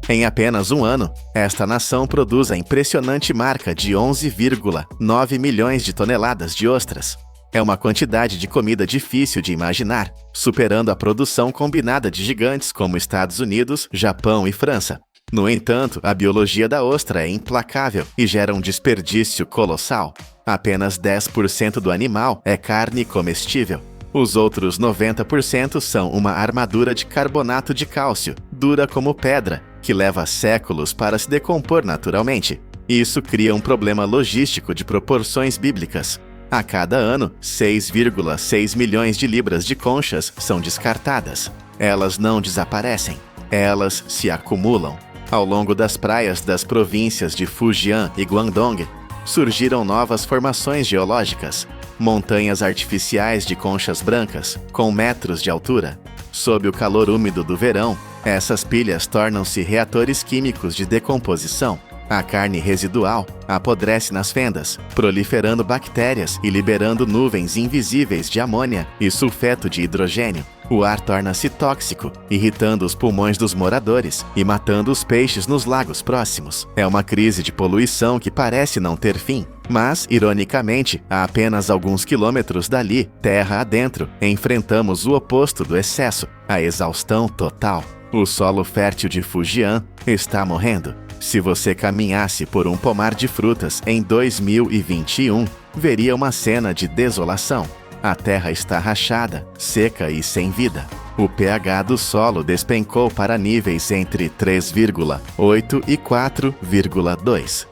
Em apenas um ano, esta nação produz a impressionante marca de 11,9 milhões de toneladas de ostras. É uma quantidade de comida difícil de imaginar, superando a produção combinada de gigantes como Estados Unidos, Japão e França. No entanto, a biologia da ostra é implacável e gera um desperdício colossal. Apenas 10% do animal é carne comestível. Os outros 90% são uma armadura de carbonato de cálcio, dura como pedra, que leva séculos para se decompor naturalmente. Isso cria um problema logístico de proporções bíblicas. A cada ano, 6,6 milhões de libras de conchas são descartadas. Elas não desaparecem, elas se acumulam. Ao longo das praias das províncias de Fujian e Guangdong, surgiram novas formações geológicas, montanhas artificiais de conchas brancas, com metros de altura. Sob o calor úmido do verão, essas pilhas tornam-se reatores químicos de decomposição. A carne residual apodrece nas fendas, proliferando bactérias e liberando nuvens invisíveis de amônia e sulfeto de hidrogênio. O ar torna-se tóxico, irritando os pulmões dos moradores e matando os peixes nos lagos próximos. É uma crise de poluição que parece não ter fim. Mas, ironicamente, a apenas alguns quilômetros dali, terra adentro, enfrentamos o oposto do excesso, a exaustão total. O solo fértil de Fujian está morrendo. Se você caminhasse por um pomar de frutas em 2021, veria uma cena de desolação. A terra está rachada, seca e sem vida. O pH do solo despencou para níveis entre 3,8 e 4,2.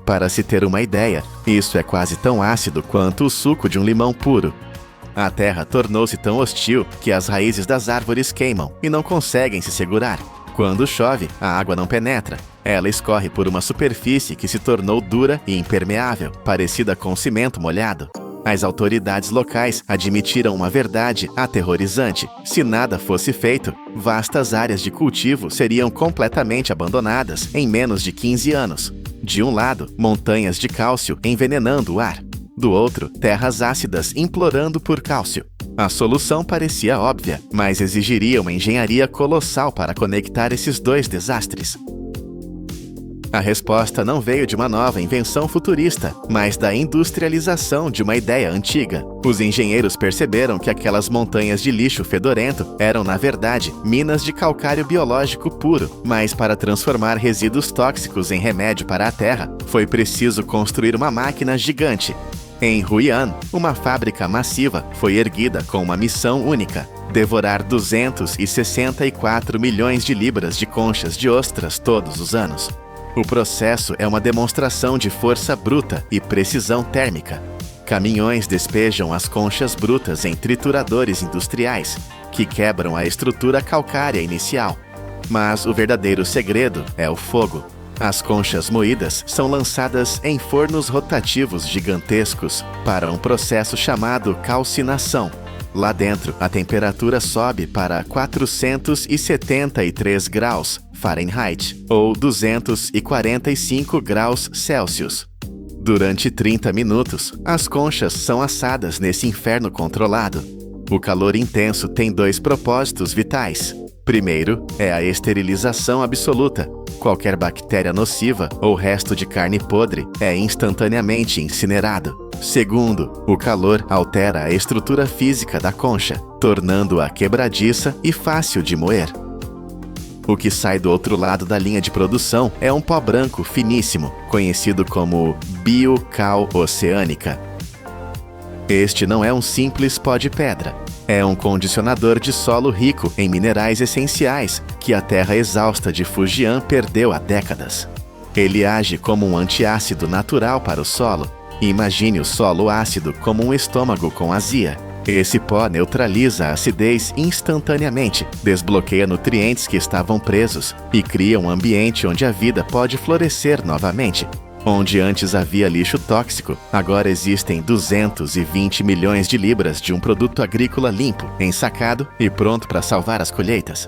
Para se ter uma ideia, isso é quase tão ácido quanto o suco de um limão puro. A terra tornou-se tão hostil que as raízes das árvores queimam e não conseguem se segurar. Quando chove, a água não penetra. Ela escorre por uma superfície que se tornou dura e impermeável, parecida com cimento molhado. As autoridades locais admitiram uma verdade aterrorizante. Se nada fosse feito, vastas áreas de cultivo seriam completamente abandonadas em menos de 15 anos. De um lado, montanhas de cálcio envenenando o ar. Do outro, terras ácidas implorando por cálcio. A solução parecia óbvia, mas exigiria uma engenharia colossal para conectar esses dois desastres. A resposta não veio de uma nova invenção futurista, mas da industrialização de uma ideia antiga. Os engenheiros perceberam que aquelas montanhas de lixo fedorento eram, na verdade, minas de calcário biológico puro, mas para transformar resíduos tóxicos em remédio para a terra, foi preciso construir uma máquina gigante. Em Huian, uma fábrica massiva foi erguida com uma missão única: devorar 264 milhões de libras de conchas de ostras todos os anos. O processo é uma demonstração de força bruta e precisão térmica. Caminhões despejam as conchas brutas em trituradores industriais, que quebram a estrutura calcária inicial. Mas o verdadeiro segredo é o fogo. As conchas moídas são lançadas em fornos rotativos gigantescos para um processo chamado calcinação. Lá dentro, a temperatura sobe para 473 graus Fahrenheit ou 245 graus Celsius. Durante 30 minutos, as conchas são assadas nesse inferno controlado. O calor intenso tem 2 propósitos vitais. Primeiro, é a esterilização absoluta. Qualquer bactéria nociva ou resto de carne podre é instantaneamente incinerado. Segundo, o calor altera a estrutura física da concha, tornando-a quebradiça e fácil de moer. O que sai do outro lado da linha de produção é um pó branco finíssimo, conhecido como biocal oceânica. Este não é um simples pó de pedra. É um condicionador de solo rico em minerais essenciais que a terra exausta de Fujian perdeu há décadas. Ele age como um antiácido natural para o solo. Imagine o solo ácido como um estômago com azia. Esse pó neutraliza a acidez instantaneamente, desbloqueia nutrientes que estavam presos e cria um ambiente onde a vida pode florescer novamente. Onde antes havia lixo tóxico, agora existem 220 milhões de libras de um produto agrícola limpo, ensacado e pronto para salvar as colheitas.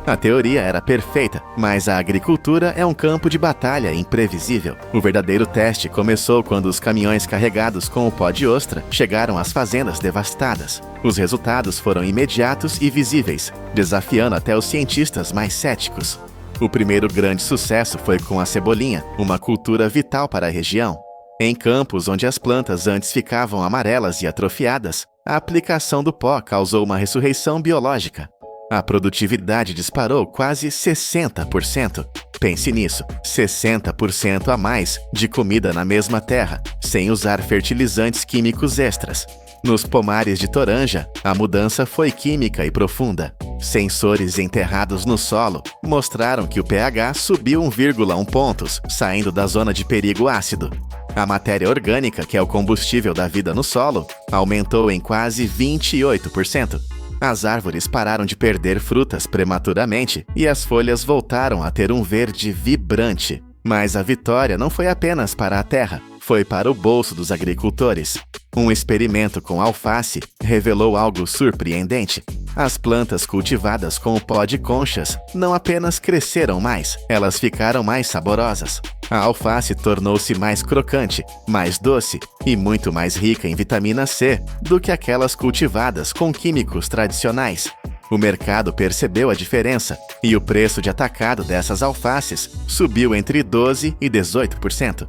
A teoria era perfeita, mas a agricultura é um campo de batalha imprevisível. O verdadeiro teste começou quando os caminhões carregados com o pó de ostra chegaram às fazendas devastadas. Os resultados foram imediatos e visíveis, desafiando até os cientistas mais céticos. O primeiro grande sucesso foi com a cebolinha, uma cultura vital para a região. Em campos onde as plantas antes ficavam amarelas e atrofiadas, a aplicação do pó causou uma ressurreição biológica. A produtividade disparou quase 60%. Pense nisso, 60% a mais de comida na mesma terra, sem usar fertilizantes químicos extras. Nos pomares de Toranja, a mudança foi química e profunda. Sensores enterrados no solo mostraram que o pH subiu 1,1 pontos, saindo da zona de perigo ácido. A matéria orgânica, que é o combustível da vida no solo, aumentou em quase 28%. As árvores pararam de perder frutas prematuramente e as folhas voltaram a ter um verde vibrante. Mas a vitória não foi apenas para a terra, foi para o bolso dos agricultores. Um experimento com alface revelou algo surpreendente. As plantas cultivadas com o pó de conchas não apenas cresceram mais, elas ficaram mais saborosas. A alface tornou-se mais crocante, mais doce e muito mais rica em vitamina C do que aquelas cultivadas com químicos tradicionais. O mercado percebeu a diferença e o preço de atacado dessas alfaces subiu entre 12% e 18%.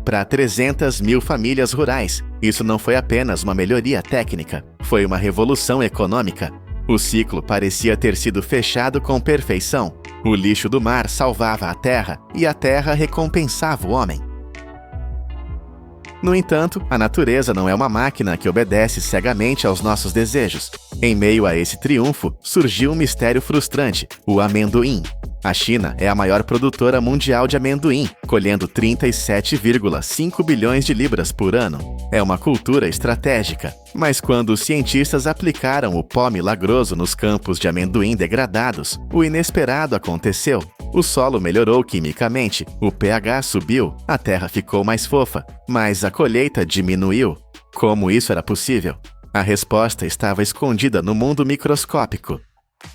Para 300 mil famílias rurais, isso não foi apenas uma melhoria técnica, foi uma revolução econômica. O ciclo parecia ter sido fechado com perfeição. O lixo do mar salvava a terra e a terra recompensava o homem. No entanto, a natureza não é uma máquina que obedece cegamente aos nossos desejos. Em meio a esse triunfo, surgiu um mistério frustrante: o amendoim. A China é a maior produtora mundial de amendoim, colhendo 37,5 bilhões de libras por ano. É uma cultura estratégica. Mas quando os cientistas aplicaram o pó milagroso nos campos de amendoim degradados, o inesperado aconteceu. O solo melhorou quimicamente, o pH subiu, a terra ficou mais fofa, mas a colheita diminuiu. Como isso era possível? A resposta estava escondida no mundo microscópico.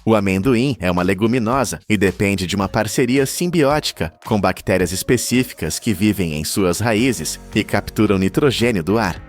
O amendoim é uma leguminosa e depende de uma parceria simbiótica com bactérias específicas que vivem em suas raízes e capturam nitrogênio do ar.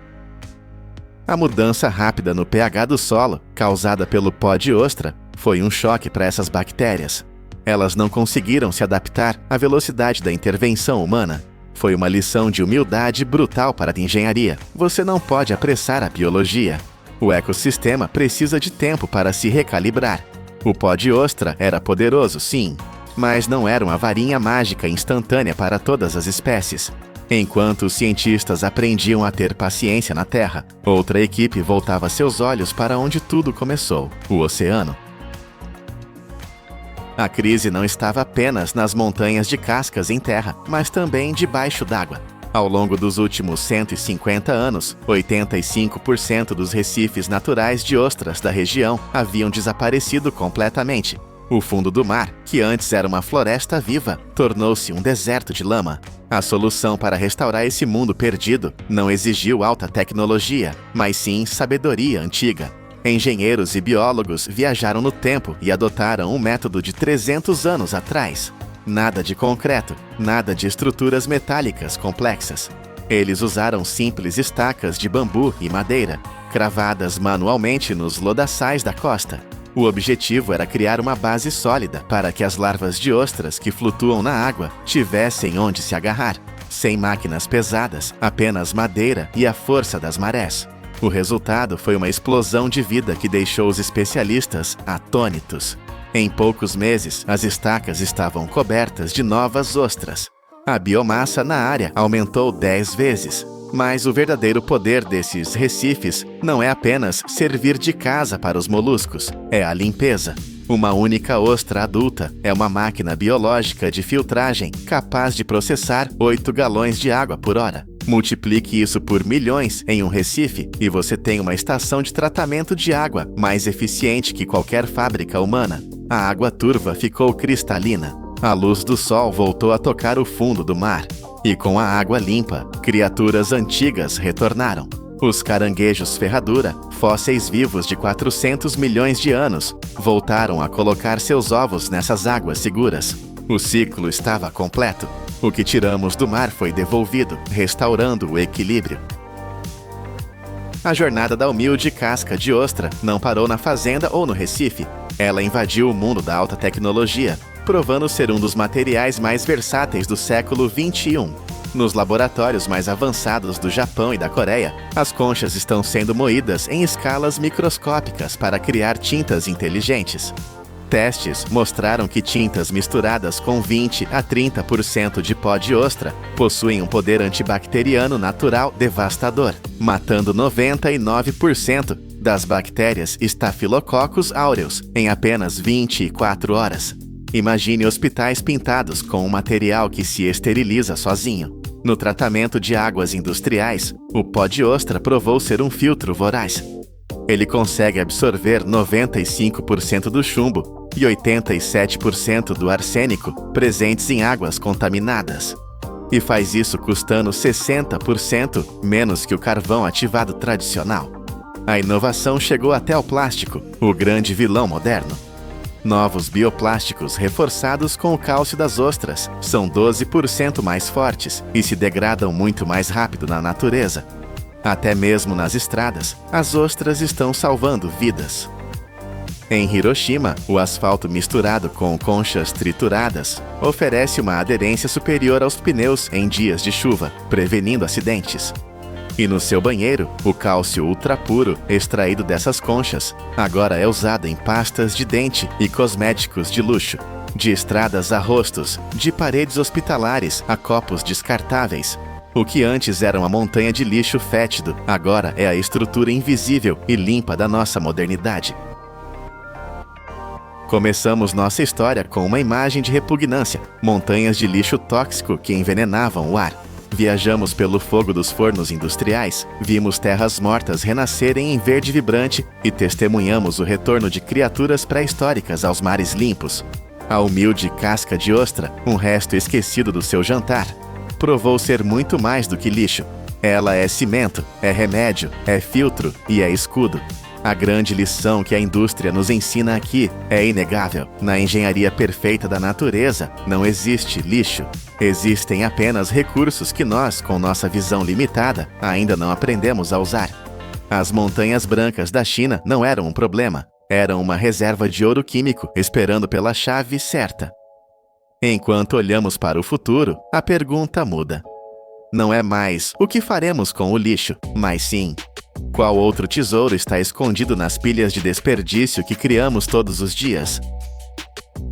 A mudança rápida no pH do solo, causada pelo pó de ostra, foi um choque para essas bactérias. Elas não conseguiram se adaptar à velocidade da intervenção humana. Foi uma lição de humildade brutal para a engenharia. Você não pode apressar a biologia. O ecossistema precisa de tempo para se recalibrar. O pó de ostra era poderoso, sim, mas não era uma varinha mágica instantânea para todas as espécies. Enquanto os cientistas aprendiam a ter paciência na Terra, outra equipe voltava seus olhos para onde tudo começou, o oceano. A crise não estava apenas nas montanhas de cascas em terra, mas também debaixo d'água. Ao longo dos últimos 150 anos, 85% dos recifes naturais de ostras da região haviam desaparecido completamente. O fundo do mar, que antes era uma floresta viva, tornou-se um deserto de lama. A solução para restaurar esse mundo perdido não exigiu alta tecnologia, mas sim sabedoria antiga. Engenheiros e biólogos viajaram no tempo e adotaram um método de 300 anos atrás. Nada de concreto, nada de estruturas metálicas complexas. Eles usaram simples estacas de bambu e madeira, cravadas manualmente nos lodaçais da costa. O objetivo era criar uma base sólida para que as larvas de ostras que flutuam na água tivessem onde se agarrar. Sem máquinas pesadas, apenas madeira e a força das marés. O resultado foi uma explosão de vida que deixou os especialistas atônitos. Em poucos meses, as estacas estavam cobertas de novas ostras. A biomassa na área aumentou 10 vezes. Mas o verdadeiro poder desses recifes não é apenas servir de casa para os moluscos, é a limpeza. Uma única ostra adulta é uma máquina biológica de filtragem capaz de processar 8 galões de água por hora. Multiplique isso por milhões em um recife e você tem uma estação de tratamento de água mais eficiente que qualquer fábrica humana. A água turva ficou cristalina. A luz do sol voltou a tocar o fundo do mar. E com a água limpa, criaturas antigas retornaram. Os caranguejos ferradura, fósseis vivos de 400 milhões de anos, voltaram a colocar seus ovos nessas águas seguras. O ciclo estava completo. O que tiramos do mar foi devolvido, restaurando o equilíbrio. A jornada da humilde casca de ostra não parou na fazenda ou no Recife. Ela invadiu o mundo da alta tecnologia, provando ser um dos materiais mais versáteis do século XXI. Nos laboratórios mais avançados do Japão e da Coreia, as conchas estão sendo moídas em escalas microscópicas para criar tintas inteligentes. Testes mostraram que tintas misturadas com 20 a 30% de pó de ostra possuem um poder antibacteriano natural devastador, matando 99% das bactérias Staphylococcus aureus em apenas 24 horas. Imagine hospitais pintados com um material que se esteriliza sozinho. No tratamento de águas industriais, o pó de ostra provou ser um filtro voraz. Ele consegue absorver 95% do chumbo e 87% do arsênico presentes em águas contaminadas. E faz isso custando 60% menos que o carvão ativado tradicional. A inovação chegou até ao plástico, o grande vilão moderno. Novos bioplásticos reforçados com o cálcio das ostras são 12% mais fortes e se degradam muito mais rápido na natureza. Até mesmo nas estradas, as ostras estão salvando vidas. Em Hiroshima, o asfalto misturado com conchas trituradas oferece uma aderência superior aos pneus em dias de chuva, prevenindo acidentes. E no seu banheiro, o cálcio ultrapuro extraído dessas conchas agora é usado em pastas de dente e cosméticos de luxo. De estradas a rostos, de paredes hospitalares a copos descartáveis. O que antes era uma montanha de lixo fétido, agora é a estrutura invisível e limpa da nossa modernidade. Começamos nossa história com uma imagem de repugnância, montanhas de lixo tóxico que envenenavam o ar. Viajamos pelo fogo dos fornos industriais, vimos terras mortas renascerem em verde vibrante e testemunhamos o retorno de criaturas pré-históricas aos mares limpos. A humilde casca de ostra, um resto esquecido do seu jantar, provou ser muito mais do que lixo. Ela é cimento, é remédio, é filtro e é escudo. A grande lição que a indústria nos ensina aqui é inegável. Na engenharia perfeita da natureza, não existe lixo. Existem apenas recursos que nós, com nossa visão limitada, ainda não aprendemos a usar. As montanhas brancas da China não eram um problema. Eram uma reserva de ouro químico esperando pela chave certa. Enquanto olhamos para o futuro, a pergunta muda. Não é mais o que faremos com o lixo, mas sim, qual outro tesouro está escondido nas pilhas de desperdício que criamos todos os dias?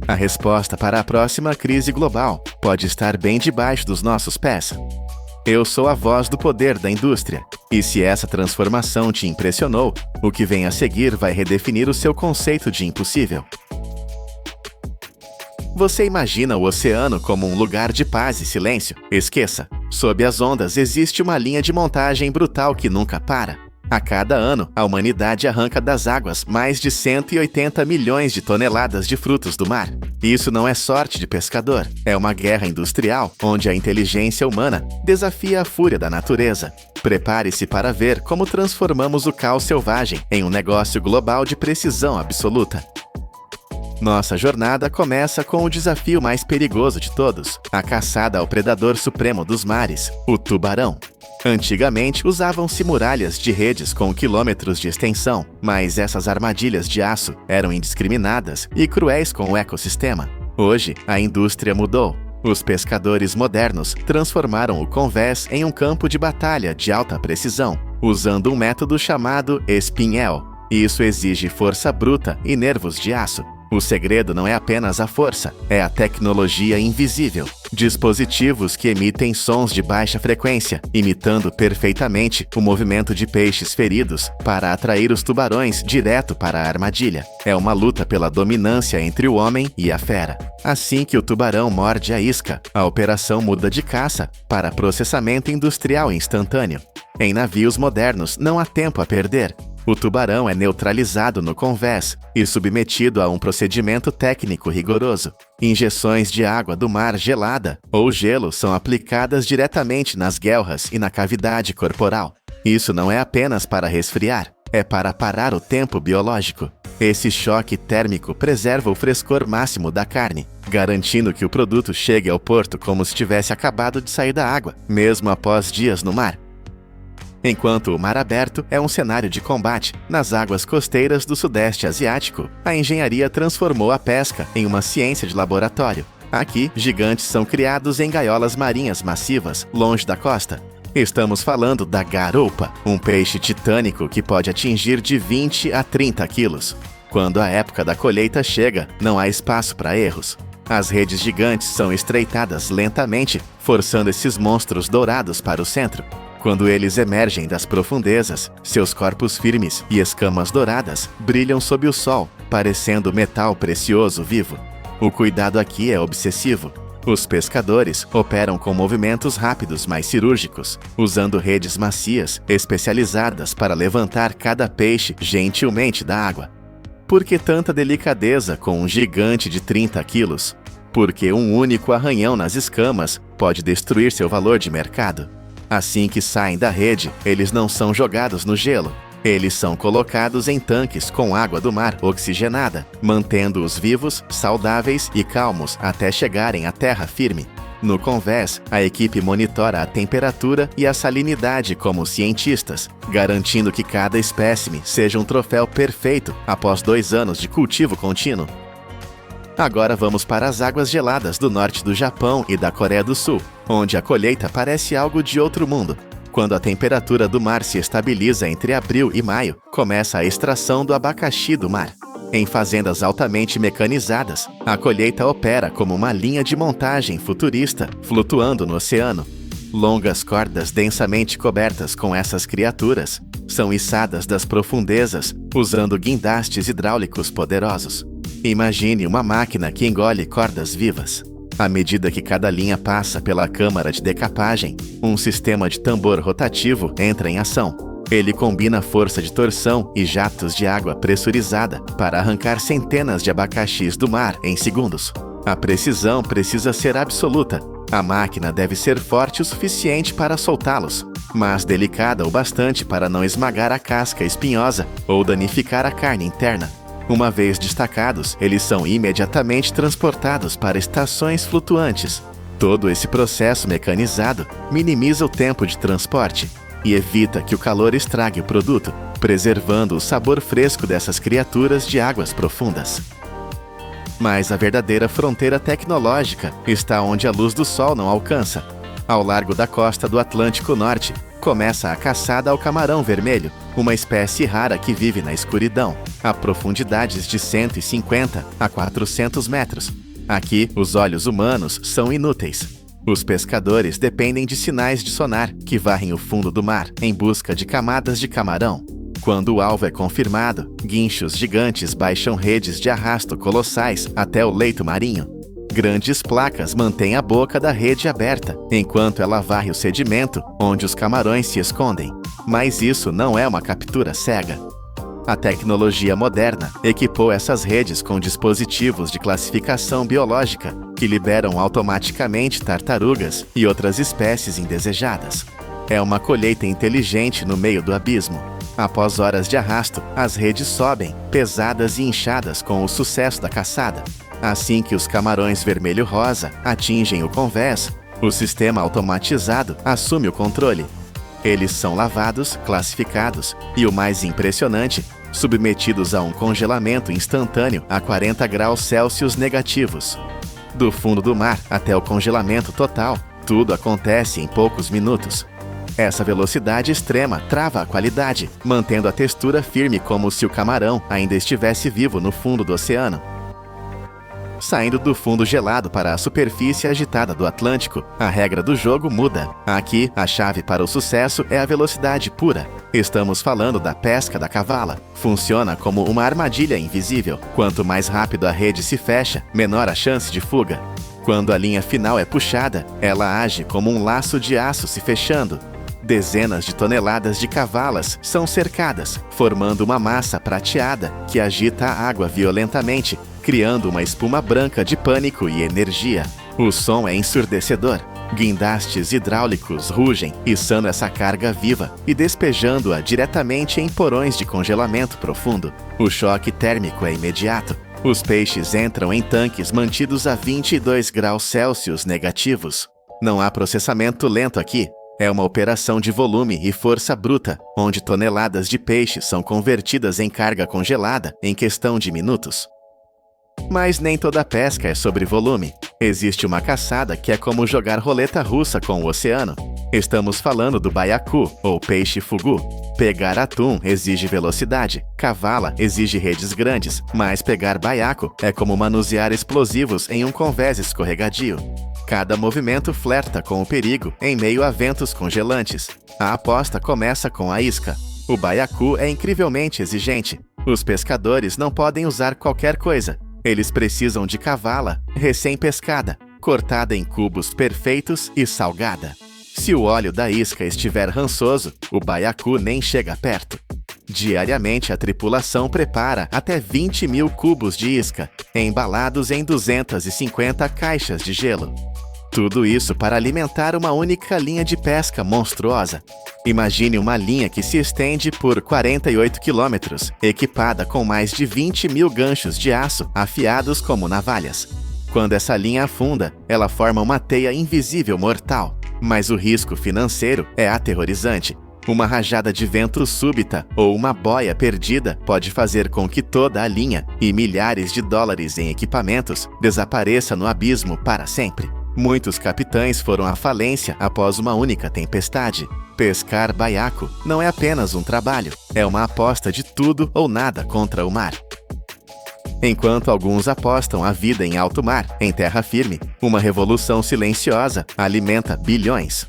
A resposta para a próxima crise global pode estar bem debaixo dos nossos pés. Eu sou a voz do poder da indústria. E se essa transformação te impressionou, o que vem a seguir vai redefinir o seu conceito de impossível. Você imagina o oceano como um lugar de paz e silêncio? Esqueça! Sob as ondas existe uma linha de montagem brutal que nunca para. A cada ano, a humanidade arranca das águas mais de 180 milhões de toneladas de frutos do mar. Isso não é sorte de pescador, é uma guerra industrial, onde a inteligência humana desafia a fúria da natureza. Prepare-se para ver como transformamos o caos selvagem em um negócio global de precisão absoluta. Nossa jornada começa com o desafio mais perigoso de todos, a caçada ao predador supremo dos mares, o tubarão. Antigamente, usavam-se muralhas de redes com quilômetros de extensão, mas essas armadilhas de aço eram indiscriminadas e cruéis com o ecossistema. Hoje, a indústria mudou. Os pescadores modernos transformaram o convés em um campo de batalha de alta precisão, usando um método chamado espinhel. Isso exige força bruta e nervos de aço. O segredo não é apenas a força, é a tecnologia invisível. Dispositivos que emitem sons de baixa frequência, imitando perfeitamente o movimento de peixes feridos para atrair os tubarões direto para a armadilha. É uma luta pela dominância entre o homem e a fera. Assim que o tubarão morde a isca, a operação muda de caça para processamento industrial instantâneo. Em navios modernos não há tempo a perder. O tubarão é neutralizado no convés e submetido a um procedimento técnico rigoroso. Injeções de água do mar gelada ou gelo são aplicadas diretamente nas guelras e na cavidade corporal. Isso não é apenas para resfriar, é para parar o tempo biológico. Esse choque térmico preserva o frescor máximo da carne, garantindo que o produto chegue ao porto como se tivesse acabado de sair da água, mesmo após dias no mar. Enquanto o mar aberto é um cenário de combate, nas águas costeiras do Sudeste Asiático, a engenharia transformou a pesca em uma ciência de laboratório. Aqui, gigantes são criados em gaiolas marinhas massivas, longe da costa. Estamos falando da garoupa, um peixe titânico que pode atingir de 20 a 30 quilos. Quando a época da colheita chega, não há espaço para erros. As redes gigantes são estreitadas lentamente, forçando esses monstros dourados para o centro. Quando eles emergem das profundezas, seus corpos firmes e escamas douradas brilham sob o sol, parecendo metal precioso vivo. O cuidado aqui é obsessivo. Os pescadores operam com movimentos rápidos, mas cirúrgicos, usando redes macias, especializadas para levantar cada peixe gentilmente da água. Por que tanta delicadeza com um gigante de 30 quilos? Porque um único arranhão nas escamas pode destruir seu valor de mercado. Assim que saem da rede, eles não são jogados no gelo. Eles são colocados em tanques com água do mar oxigenada, mantendo-os vivos, saudáveis e calmos até chegarem à terra firme. No convés, a equipe monitora a temperatura e a salinidade como cientistas, garantindo que cada espécime seja um troféu perfeito após 2 anos de cultivo contínuo. Agora vamos para as águas geladas do norte do Japão e da Coreia do Sul, onde a colheita parece algo de outro mundo. Quando a temperatura do mar se estabiliza entre abril e maio, começa a extração do abacaxi do mar. Em fazendas altamente mecanizadas, a colheita opera como uma linha de montagem futurista flutuando no oceano. Longas cordas densamente cobertas com essas criaturas são içadas das profundezas usando guindastes hidráulicos poderosos. Imagine uma máquina que engole cordas vivas. À medida que cada linha passa pela câmara de decapagem, um sistema de tambor rotativo entra em ação. Ele combina força de torção e jatos de água pressurizada para arrancar centenas de abacaxis do mar em segundos. A precisão precisa ser absoluta. A máquina deve ser forte o suficiente para soltá-los, mas delicada o bastante para não esmagar a casca espinhosa ou danificar a carne interna. Uma vez destacados, eles são imediatamente transportados para estações flutuantes. Todo esse processo mecanizado minimiza o tempo de transporte e evita que o calor estrague o produto, preservando o sabor fresco dessas criaturas de águas profundas. Mas a verdadeira fronteira tecnológica está onde a luz do sol não alcança. Ao largo da costa do Atlântico Norte, começa a caçada ao camarão vermelho, uma espécie rara que vive na escuridão, a profundidades de 150 a 400 metros. Aqui, os olhos humanos são inúteis. Os pescadores dependem de sinais de sonar que varrem o fundo do mar em busca de camadas de camarão. Quando o alvo é confirmado, guinchos gigantes baixam redes de arrasto colossais até o leito marinho. Grandes placas mantêm a boca da rede aberta, enquanto ela varre o sedimento onde os camarões se escondem. Mas isso não é uma captura cega. A tecnologia moderna equipou essas redes com dispositivos de classificação biológica que liberam automaticamente tartarugas e outras espécies indesejadas. É uma colheita inteligente no meio do abismo. Após horas de arrasto, as redes sobem, pesadas e inchadas com o sucesso da caçada. Assim que os camarões vermelho-rosa atingem o convés, o sistema automatizado assume o controle. Eles são lavados, classificados e, o mais impressionante, submetidos a um congelamento instantâneo a 40 graus Celsius negativos. Do fundo do mar até o congelamento total, tudo acontece em poucos minutos. Essa velocidade extrema trava a qualidade, mantendo a textura firme como se o camarão ainda estivesse vivo no fundo do oceano. Saindo do fundo gelado para a superfície agitada do Atlântico, a regra do jogo muda. Aqui, a chave para o sucesso é a velocidade pura. Estamos falando da pesca da cavala. Funciona como uma armadilha invisível. Quanto mais rápido a rede se fecha, menor a chance de fuga. Quando a linha final é puxada, ela age como um laço de aço se fechando. Dezenas de toneladas de cavalas são cercadas, formando uma massa prateada que agita a água violentamente, criando uma espuma branca de pânico e energia. O som é ensurdecedor. Guindastes hidráulicos rugem, içando essa carga viva e despejando-a diretamente em porões de congelamento profundo. O choque térmico é imediato. Os peixes entram em tanques mantidos a 22 graus Celsius negativos. Não há processamento lento aqui. É uma operação de volume e força bruta, onde toneladas de peixe são convertidas em carga congelada em questão de minutos. Mas nem toda pesca é sobre volume. Existe uma caçada que é como jogar roleta russa com o oceano. Estamos falando do baiacu, ou peixe fugu. Pegar atum exige velocidade, cavala exige redes grandes, mas pegar baiacu é como manusear explosivos em um convés escorregadio. Cada movimento flerta com o perigo em meio a ventos congelantes. A aposta começa com a isca. O baiacu é incrivelmente exigente. Os pescadores não podem usar qualquer coisa. Eles precisam de cavala, recém-pescada, cortada em cubos perfeitos e salgada. Se o óleo da isca estiver rançoso, o baiacu nem chega perto. Diariamente, a tripulação prepara até 20 mil cubos de isca, embalados em 250 caixas de gelo. Tudo isso para alimentar uma única linha de pesca monstruosa. Imagine uma linha que se estende por 48 quilômetros, equipada com mais de 20 mil ganchos de aço afiados como navalhas. Quando essa linha afunda, ela forma uma teia invisível mortal. Mas o risco financeiro é aterrorizante. Uma rajada de vento súbita ou uma boia perdida pode fazer com que toda a linha e milhares de dólares em equipamentos desapareça no abismo para sempre. Muitos capitães foram à falência após uma única tempestade. Pescar baiacu não é apenas um trabalho, é uma aposta de tudo ou nada contra o mar. Enquanto alguns apostam a vida em alto mar, em terra firme, uma revolução silenciosa alimenta bilhões.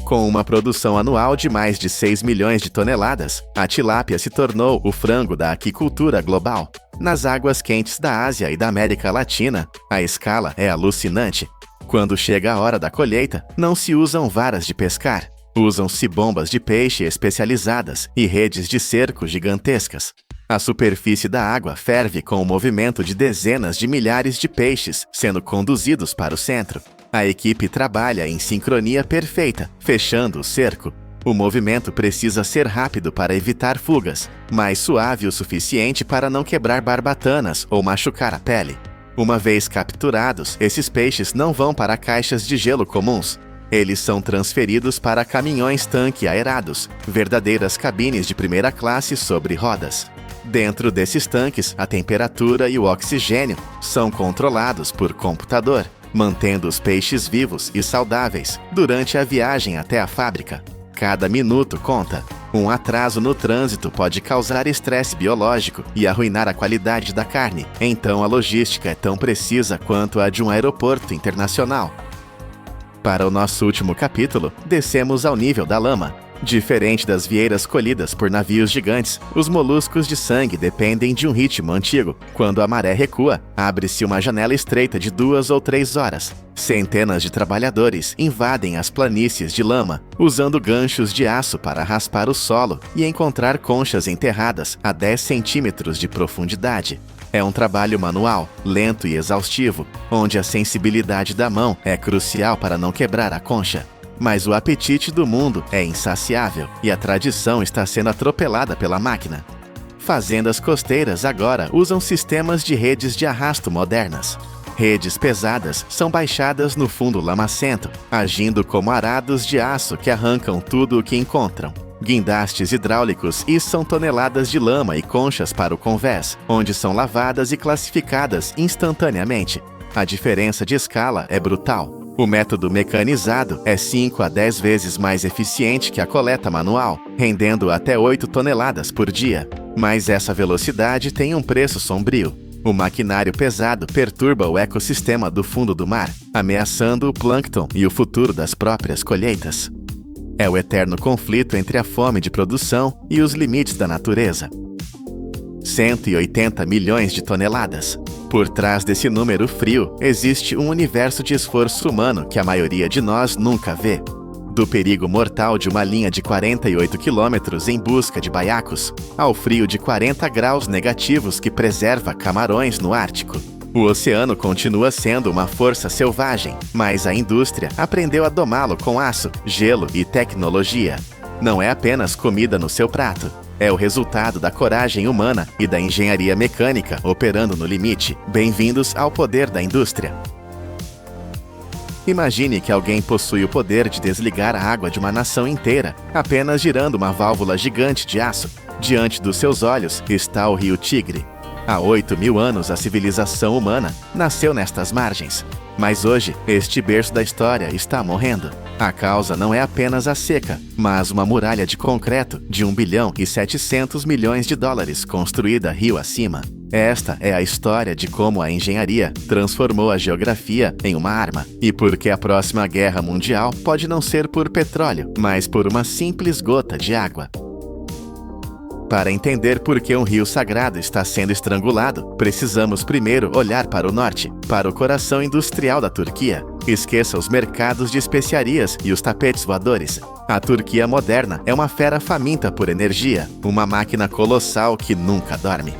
Com uma produção anual de mais de 6 milhões de toneladas, a tilápia se tornou o frango da aquicultura global. Nas águas quentes da Ásia e da América Latina, a escala é alucinante. Quando chega a hora da colheita, não se usam varas de pescar. Usam-se bombas de peixe especializadas e redes de cerco gigantescas. A superfície da água ferve com o movimento de dezenas de milhares de peixes sendo conduzidos para o centro. A equipe trabalha em sincronia perfeita, fechando o cerco. O movimento precisa ser rápido para evitar fugas, mas suave o suficiente para não quebrar barbatanas ou machucar a pele. Uma vez capturados, esses peixes não vão para caixas de gelo comuns. Eles são transferidos para caminhões-tanque aerados, verdadeiras cabines de primeira classe sobre rodas. Dentro desses tanques, a temperatura e o oxigênio são controlados por computador, mantendo os peixes vivos e saudáveis durante a viagem até a fábrica. Cada minuto conta. Um atraso no trânsito pode causar estresse biológico e arruinar a qualidade da carne. Então a logística é tão precisa quanto a de um aeroporto internacional. Para o nosso último capítulo, descemos ao nível da lama. Diferente das vieiras colhidas por navios gigantes, os moluscos de sangue dependem de um ritmo antigo. Quando a maré recua, abre-se uma janela estreita de 2 ou 3 horas. Centenas de trabalhadores invadem as planícies de lama, usando ganchos de aço para raspar o solo e encontrar conchas enterradas a 10 centímetros de profundidade. É um trabalho manual, lento e exaustivo, onde a sensibilidade da mão é crucial para não quebrar a concha. Mas o apetite do mundo é insaciável e a tradição está sendo atropelada pela máquina. Fazendas costeiras agora usam sistemas de redes de arrasto modernas. Redes pesadas são baixadas no fundo lamacento, agindo como arados de aço que arrancam tudo o que encontram. Guindastes hidráulicos içam toneladas de lama e conchas para o convés, onde são lavadas e classificadas instantaneamente. A diferença de escala é brutal. O método mecanizado é 5 a 10 vezes mais eficiente que a coleta manual, rendendo até 8 toneladas por dia. Mas essa velocidade tem um preço sombrio. O maquinário pesado perturba o ecossistema do fundo do mar, ameaçando o plâncton e o futuro das próprias colheitas. É o eterno conflito entre a fome de produção e os limites da natureza. 180 milhões de toneladas. Por trás desse número frio, existe um universo de esforço humano que a maioria de nós nunca vê. Do perigo mortal de uma linha de 48 quilômetros em busca de baiacos, ao frio de 40 graus negativos que preserva camarões no Ártico. O oceano continua sendo uma força selvagem, mas a indústria aprendeu a domá-lo com aço, gelo e tecnologia. Não é apenas comida no seu prato. É o resultado da coragem humana e da engenharia mecânica operando no limite. Bem-vindos ao poder da indústria. Imagine que alguém possui o poder de desligar a água de uma nação inteira, apenas girando uma válvula gigante de aço. Diante dos seus olhos está o rio Tigre. Há 8.000 anos a civilização humana nasceu nestas margens. Mas hoje, este berço da história está morrendo. A causa não é apenas a seca, mas uma muralha de concreto de 1 bilhão e 700 milhões de dólares construída rio acima. Esta é a história de como a engenharia transformou a geografia em uma arma. E porque a próxima guerra mundial pode não ser por petróleo, mas por uma simples gota de água. Para entender por que um rio sagrado está sendo estrangulado, precisamos primeiro olhar para o norte, para o coração industrial da Turquia. Esqueça os mercados de especiarias e os tapetes voadores. A Turquia moderna é uma fera faminta por energia, uma máquina colossal que nunca dorme.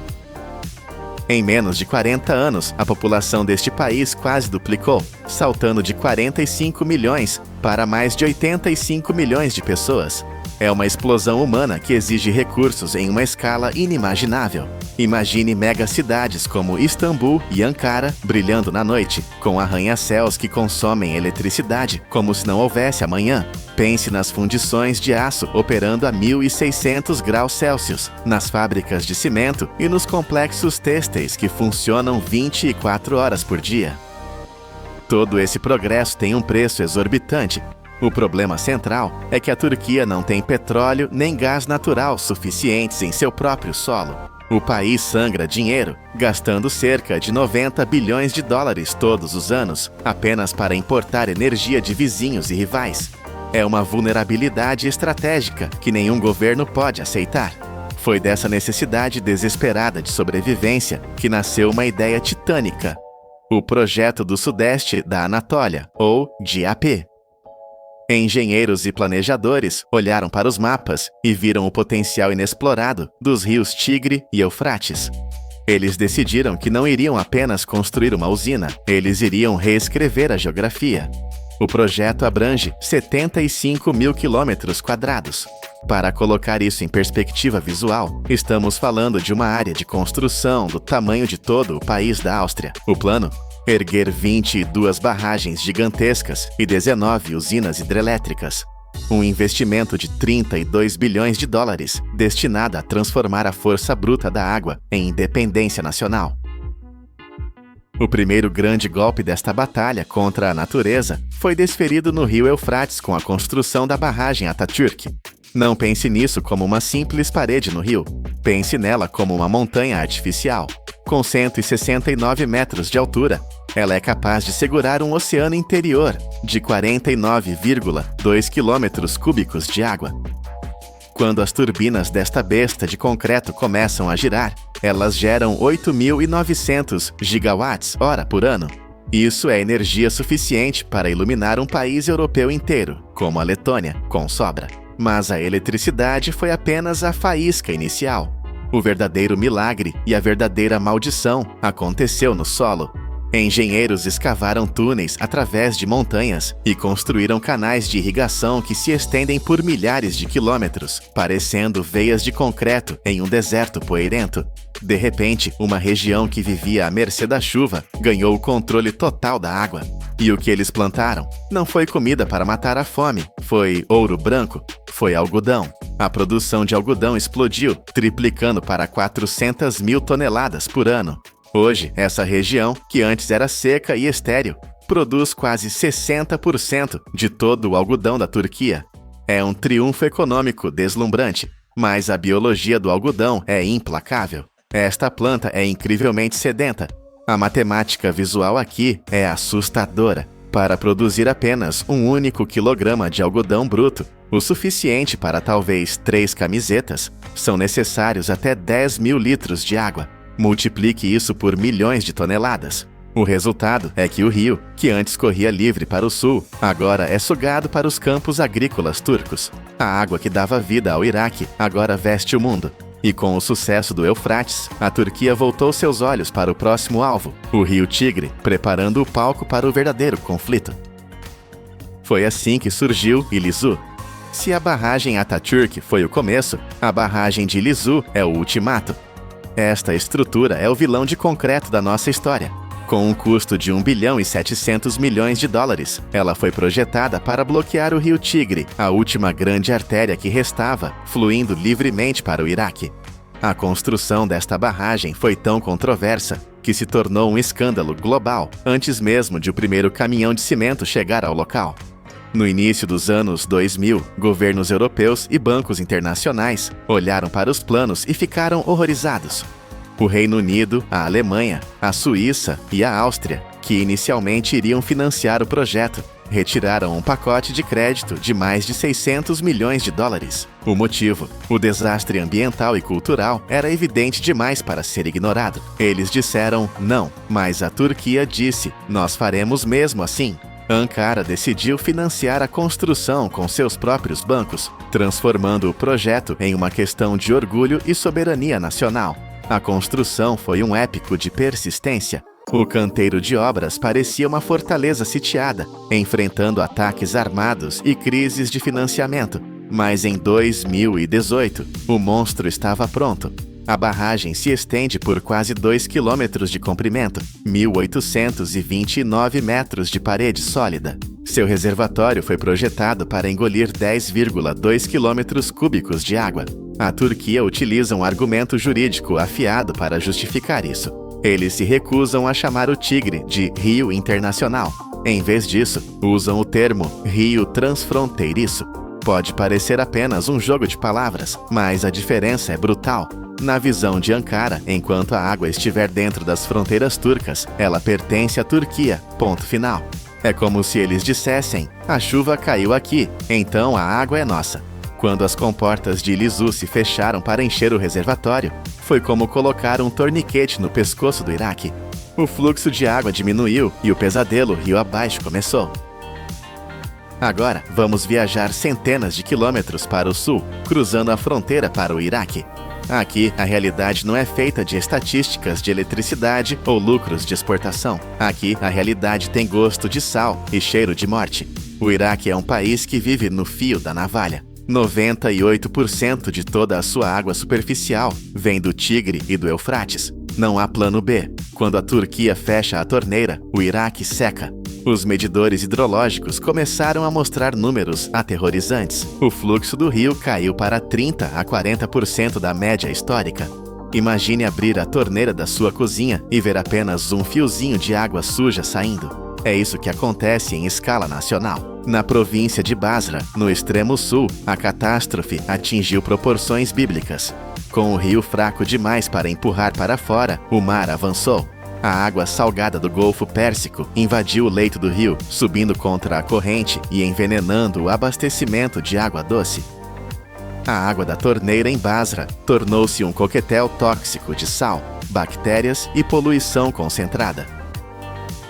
Em menos de 40 anos, a população deste país quase duplicou, saltando de 45 milhões para mais de 85 milhões de pessoas. É uma explosão humana que exige recursos em uma escala inimaginável. Imagine megacidades como Istambul e Ankara brilhando na noite, com arranha-céus que consomem eletricidade como se não houvesse amanhã. Pense nas fundições de aço operando a 1.600 graus Celsius, nas fábricas de cimento e nos complexos têxteis que funcionam 24 horas por dia. Todo esse progresso tem um preço exorbitante. O problema central é que a Turquia não tem petróleo nem gás natural suficientes em seu próprio solo. O país sangra dinheiro, gastando cerca de 90 bilhões de dólares todos os anos, apenas para importar energia de vizinhos e rivais. É uma vulnerabilidade estratégica que nenhum governo pode aceitar. Foi dessa necessidade desesperada de sobrevivência que nasceu uma ideia titânica: o Projeto do Sudeste da Anatólia, ou GAP. Engenheiros e planejadores olharam para os mapas e viram o potencial inexplorado dos rios Tigre e Eufrates. Eles decidiram que não iriam apenas construir uma usina, eles iriam reescrever a geografia. O projeto abrange 75 mil quilômetros quadrados. Para colocar isso em perspectiva visual, estamos falando de uma área de construção do tamanho de todo o país da Áustria. O plano? Erguer 22 barragens gigantescas e 19 usinas hidrelétricas. Um investimento de 32 bilhões de dólares, destinado a transformar a força bruta da água em independência nacional. O primeiro grande golpe desta batalha contra a natureza foi desferido no rio Eufrates com a construção da barragem Atatürk. Não pense nisso como uma simples parede no rio. Pense nela como uma montanha artificial. Com 169 metros de altura, Ela é capaz de segurar um oceano interior de 49,2 quilômetros cúbicos de água. Quando as turbinas desta besta de concreto começam a girar, elas geram 8.900 gigawatts-hora por ano. Isso é energia suficiente para iluminar um país europeu inteiro, como a Letônia, com sobra. Mas a eletricidade foi apenas a faísca inicial. O verdadeiro milagre e a verdadeira maldição aconteceu no solo. Engenheiros escavaram túneis através de montanhas e construíram canais de irrigação que se estendem por milhares de quilômetros, parecendo veias de concreto em um deserto poeirento. De repente, uma região que vivia à mercê da chuva ganhou o controle total da água. E o que eles plantaram? Não foi comida para matar a fome, foi ouro branco, foi algodão. A produção de algodão explodiu, triplicando para 400 mil toneladas por ano. Hoje, essa região, que antes era seca e estéril, produz quase 60% de todo o algodão da Turquia. É um triunfo econômico deslumbrante, mas a biologia do algodão é implacável. Esta planta é incrivelmente sedenta. A matemática visual aqui é assustadora. Para produzir apenas um único quilograma de algodão bruto, o suficiente para talvez 3 camisetas, são necessários até 10 mil litros de água. Multiplique isso por milhões de toneladas. O resultado é que o rio, que antes corria livre para o sul, agora é sugado para os campos agrícolas turcos. A água que dava vida ao Iraque agora veste o mundo. E com o sucesso do Eufrates, a Turquia voltou seus olhos para o próximo alvo, o rio Tigre, preparando o palco para o verdadeiro conflito. Foi assim que surgiu Ilizu. Se a barragem Atatürk foi o começo, a barragem de Ilizu é o ultimato. Esta estrutura é o vilão de concreto da nossa história. Com um custo de 1 bilhão e 700 milhões de dólares, ela foi projetada para bloquear o rio Tigre, a última grande artéria que restava, fluindo livremente para o Iraque. A construção desta barragem foi tão controversa que se tornou um escândalo global antes mesmo de o primeiro caminhão de cimento chegar ao local. No início dos anos 2000, governos europeus e bancos internacionais olharam para os planos e ficaram horrorizados. O Reino Unido, a Alemanha, a Suíça e a Áustria, que inicialmente iriam financiar o projeto, retiraram um pacote de crédito de mais de 600 milhões de dólares. O motivo? O desastre ambiental e cultural era evidente demais para ser ignorado. Eles disseram não, mas a Turquia disse: nós faremos mesmo assim. Ankara decidiu financiar a construção com seus próprios bancos, transformando o projeto em uma questão de orgulho e soberania nacional. A construção foi um épico de persistência. O canteiro de obras parecia uma fortaleza sitiada, enfrentando ataques armados e crises de financiamento. Mas em 2018, o monstro estava pronto. A barragem se estende por quase 2 quilômetros de comprimento, 1.829 metros de parede sólida. Seu reservatório foi projetado para engolir 10,2 quilômetros cúbicos de água. A Turquia utiliza um argumento jurídico afiado para justificar isso. Eles se recusam a chamar o Tigre de Rio Internacional. Em vez disso, usam o termo Rio Transfronteiriço. Pode parecer apenas um jogo de palavras, mas a diferença é brutal. Na visão de Ankara, enquanto a água estiver dentro das fronteiras turcas, ela pertence à Turquia, ponto final. É como se eles dissessem: a chuva caiu aqui, então a água é nossa. Quando as comportas de Ilizu se fecharam para encher o reservatório, foi como colocar um torniquete no pescoço do Iraque. O fluxo de água diminuiu e o pesadelo rio abaixo começou. Agora, vamos viajar centenas de quilômetros para o sul, cruzando a fronteira para o Iraque. Aqui, a realidade não é feita de estatísticas de eletricidade ou lucros de exportação. Aqui, a realidade tem gosto de sal e cheiro de morte. O Iraque é um país que vive no fio da navalha. 98% de toda a sua água superficial vem do Tigre e do Eufrates. Não há plano B. Quando a Turquia fecha a torneira, o Iraque seca. Os medidores hidrológicos começaram a mostrar números aterrorizantes. O fluxo do rio caiu para 30% a 40% da média histórica. Imagine abrir a torneira da sua cozinha e ver apenas um fiozinho de água suja saindo. É isso que acontece em escala nacional. Na província de Basra, no extremo sul, a catástrofe atingiu proporções bíblicas. Com o rio fraco demais para empurrar para fora, o mar avançou. A água salgada do Golfo Pérsico invadiu o leito do rio, subindo contra a corrente e envenenando o abastecimento de água doce. A água da torneira em Basra tornou-se um coquetel tóxico de sal, bactérias e poluição concentrada.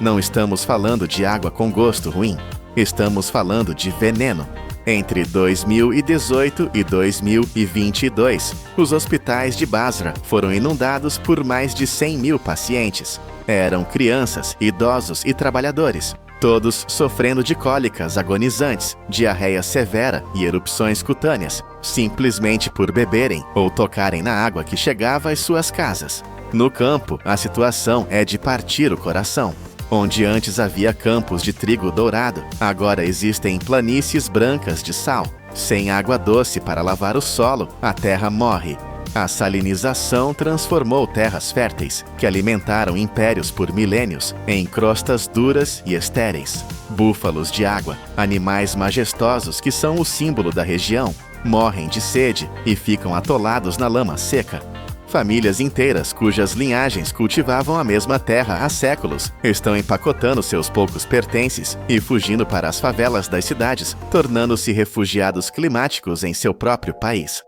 Não estamos falando de água com gosto ruim, estamos falando de veneno. Entre 2018 e 2022, os hospitais de Basra foram inundados por mais de 100 mil pacientes. Eram crianças, idosos e trabalhadores, todos sofrendo de cólicas agonizantes, diarreia severa e erupções cutâneas, simplesmente por beberem ou tocarem na água que chegava às suas casas. No campo, a situação é de partir o coração. Onde antes havia campos de trigo dourado, agora existem planícies brancas de sal. Sem água doce para lavar o solo, a terra morre. A salinização transformou terras férteis, que alimentaram impérios por milênios, em crostas duras e estéreis. Búfalos de água, animais majestosos que são o símbolo da região, morrem de sede e ficam atolados na lama seca. Famílias inteiras cujas linhagens cultivavam a mesma terra há séculos estão empacotando seus poucos pertences e fugindo para as favelas das cidades, tornando-se refugiados climáticos em seu próprio país.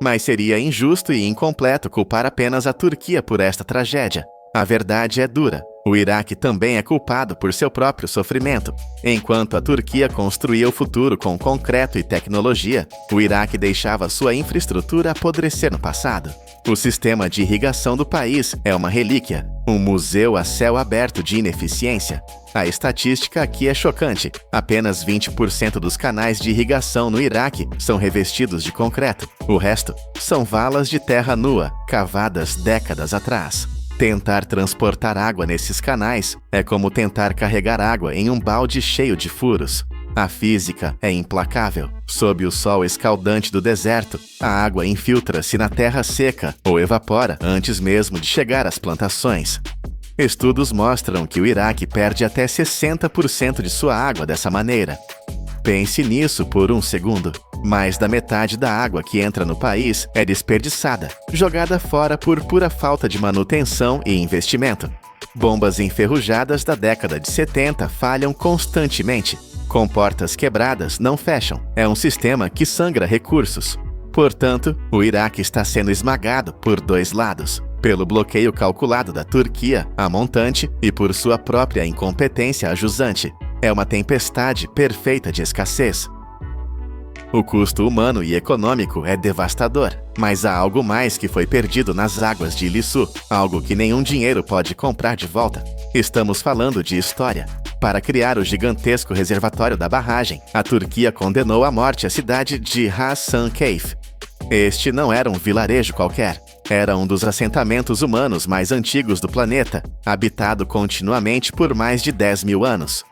Mas seria injusto e incompleto culpar apenas a Turquia por esta tragédia. A verdade é dura. O Iraque também é culpado por seu próprio sofrimento. Enquanto a Turquia construía o futuro com concreto e tecnologia, o Iraque deixava sua infraestrutura apodrecer no passado. O sistema de irrigação do país é uma relíquia, um museu a céu aberto de ineficiência. A estatística aqui é chocante. Apenas 20% dos canais de irrigação no Iraque são revestidos de concreto. O resto são valas de terra nua, cavadas décadas atrás. Tentar transportar água nesses canais é como tentar carregar água em um balde cheio de furos. A física é implacável. Sob o sol escaldante do deserto, a água infiltra-se na terra seca ou evapora antes mesmo de chegar às plantações. Estudos mostram que o Iraque perde até 60% de sua água dessa maneira. Pense nisso por um segundo. Mais da metade da água que entra no país é desperdiçada, jogada fora por pura falta de manutenção e investimento. Bombas enferrujadas da década de 70 falham constantemente. Comportas quebradas não fecham. É um sistema que sangra recursos. Portanto, o Iraque está sendo esmagado por dois lados. Pelo bloqueio calculado da Turquia, a montante, e por sua própria incompetência a jusante. É uma tempestade perfeita de escassez. O custo humano e econômico é devastador, mas há algo mais que foi perdido nas águas de Ilissu, algo que nenhum dinheiro pode comprar de volta. Estamos falando de história. Para criar o gigantesco reservatório da barragem, a Turquia condenou à morte a cidade de Hasankeyf. Este não era um vilarejo qualquer. Era um dos assentamentos humanos mais antigos do planeta, habitado continuamente por mais de 10 mil anos.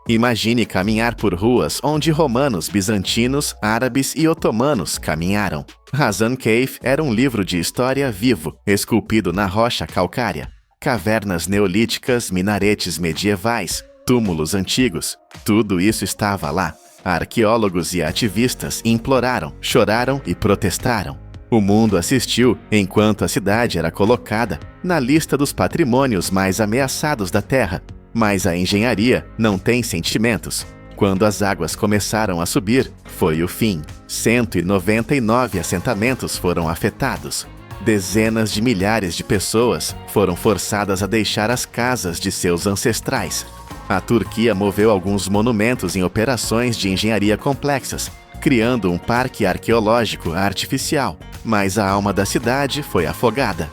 Imagine caminhar por ruas onde romanos, bizantinos, árabes e otomanos caminharam. Hasankeyf era um livro de história vivo, esculpido na rocha calcária. Cavernas neolíticas, minaretes medievais, túmulos antigos, tudo isso estava lá. Arqueólogos e ativistas imploraram, choraram e protestaram. O mundo assistiu enquanto a cidade era colocada na lista dos patrimônios mais ameaçados da Terra. Mas a engenharia não tem sentimentos. Quando as águas começaram a subir, foi o fim. 199 assentamentos foram afetados. Dezenas de milhares de pessoas foram forçadas a deixar as casas de seus ancestrais. A Turquia moveu alguns monumentos em operações de engenharia complexas, criando um parque arqueológico artificial, mas a alma da cidade foi afogada.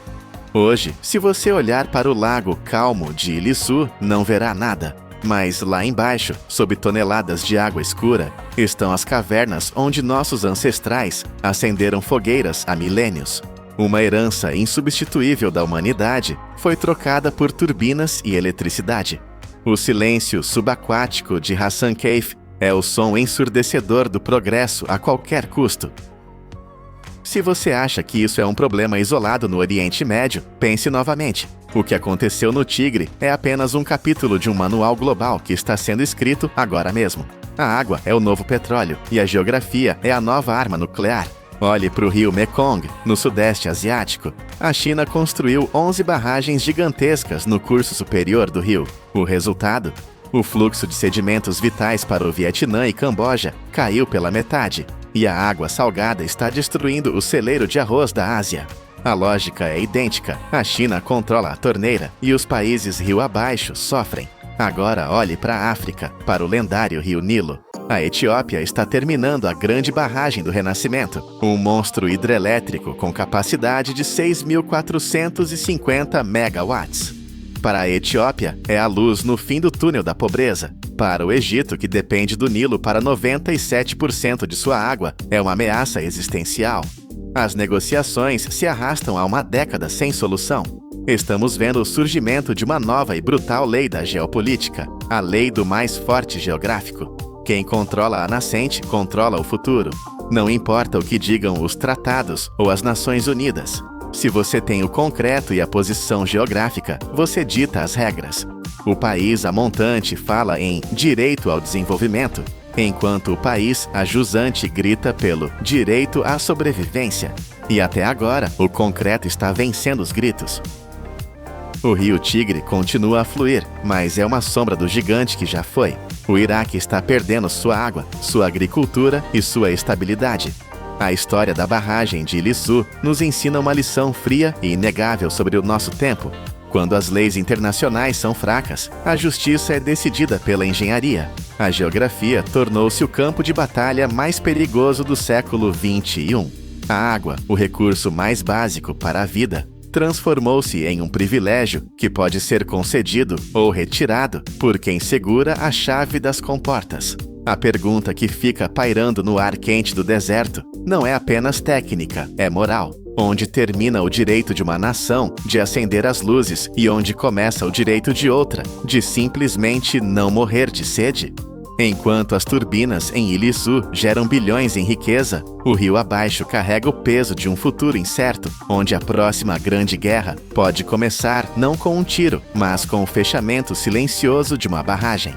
Hoje, se você olhar para o lago calmo de Ilissu, não verá nada. Mas lá embaixo, sob toneladas de água escura, estão as cavernas onde nossos ancestrais acenderam fogueiras há milênios. Uma herança insubstituível da humanidade foi trocada por turbinas e eletricidade. O silêncio subaquático de Hasankeyf é o som ensurdecedor do progresso a qualquer custo. Se você acha que isso é um problema isolado no Oriente Médio, pense novamente. O que aconteceu no Tigre é apenas um capítulo de um manual global que está sendo escrito agora mesmo. A água é o novo petróleo e a geografia é a nova arma nuclear. Olhe para o rio Mekong, no Sudeste Asiático. A China construiu 11 barragens gigantescas no curso superior do rio. O resultado? O fluxo de sedimentos vitais para o Vietnã e Camboja caiu pela metade, e a água salgada está destruindo o celeiro de arroz da Ásia. A lógica é idêntica. A China controla a torneira e os países rio abaixo sofrem. Agora olhe para a África, para o lendário rio Nilo. A Etiópia está terminando a grande barragem do Renascimento, um monstro hidrelétrico com capacidade de 6.450 megawatts. Para a Etiópia, é a luz no fim do túnel da pobreza. Para o Egito, que depende do Nilo para 97% de sua água, é uma ameaça existencial. As negociações se arrastam há uma década sem solução. Estamos vendo o surgimento de uma nova e brutal lei da geopolítica, a lei do mais forte geográfico. Quem controla a nascente, controla o futuro. Não importa o que digam os tratados ou as Nações Unidas. Se você tem o concreto e a posição geográfica, você dita as regras. O país a montante fala em direito ao desenvolvimento, enquanto o país a jusante grita pelo direito à sobrevivência. E até agora, o concreto está vencendo os gritos. O rio Tigre continua a fluir, mas é uma sombra do gigante que já foi. O Iraque está perdendo sua água, sua agricultura e sua estabilidade. A história da barragem de Ilissu nos ensina uma lição fria e inegável sobre o nosso tempo. Quando as leis internacionais são fracas, a justiça é decidida pela engenharia. A geografia tornou-se o campo de batalha mais perigoso do século XXI. A água, o recurso mais básico para a vida, transformou-se em um privilégio que pode ser concedido ou retirado por quem segura a chave das comportas. A pergunta que fica pairando no ar quente do deserto não é apenas técnica, é moral. Onde termina o direito de uma nação de acender as luzes e onde começa o direito de outra de simplesmente não morrer de sede? Enquanto as turbinas em Ilissu geram bilhões em riqueza, o rio abaixo carrega o peso de um futuro incerto, onde a próxima grande guerra pode começar não com um tiro, mas com o fechamento silencioso de uma barragem.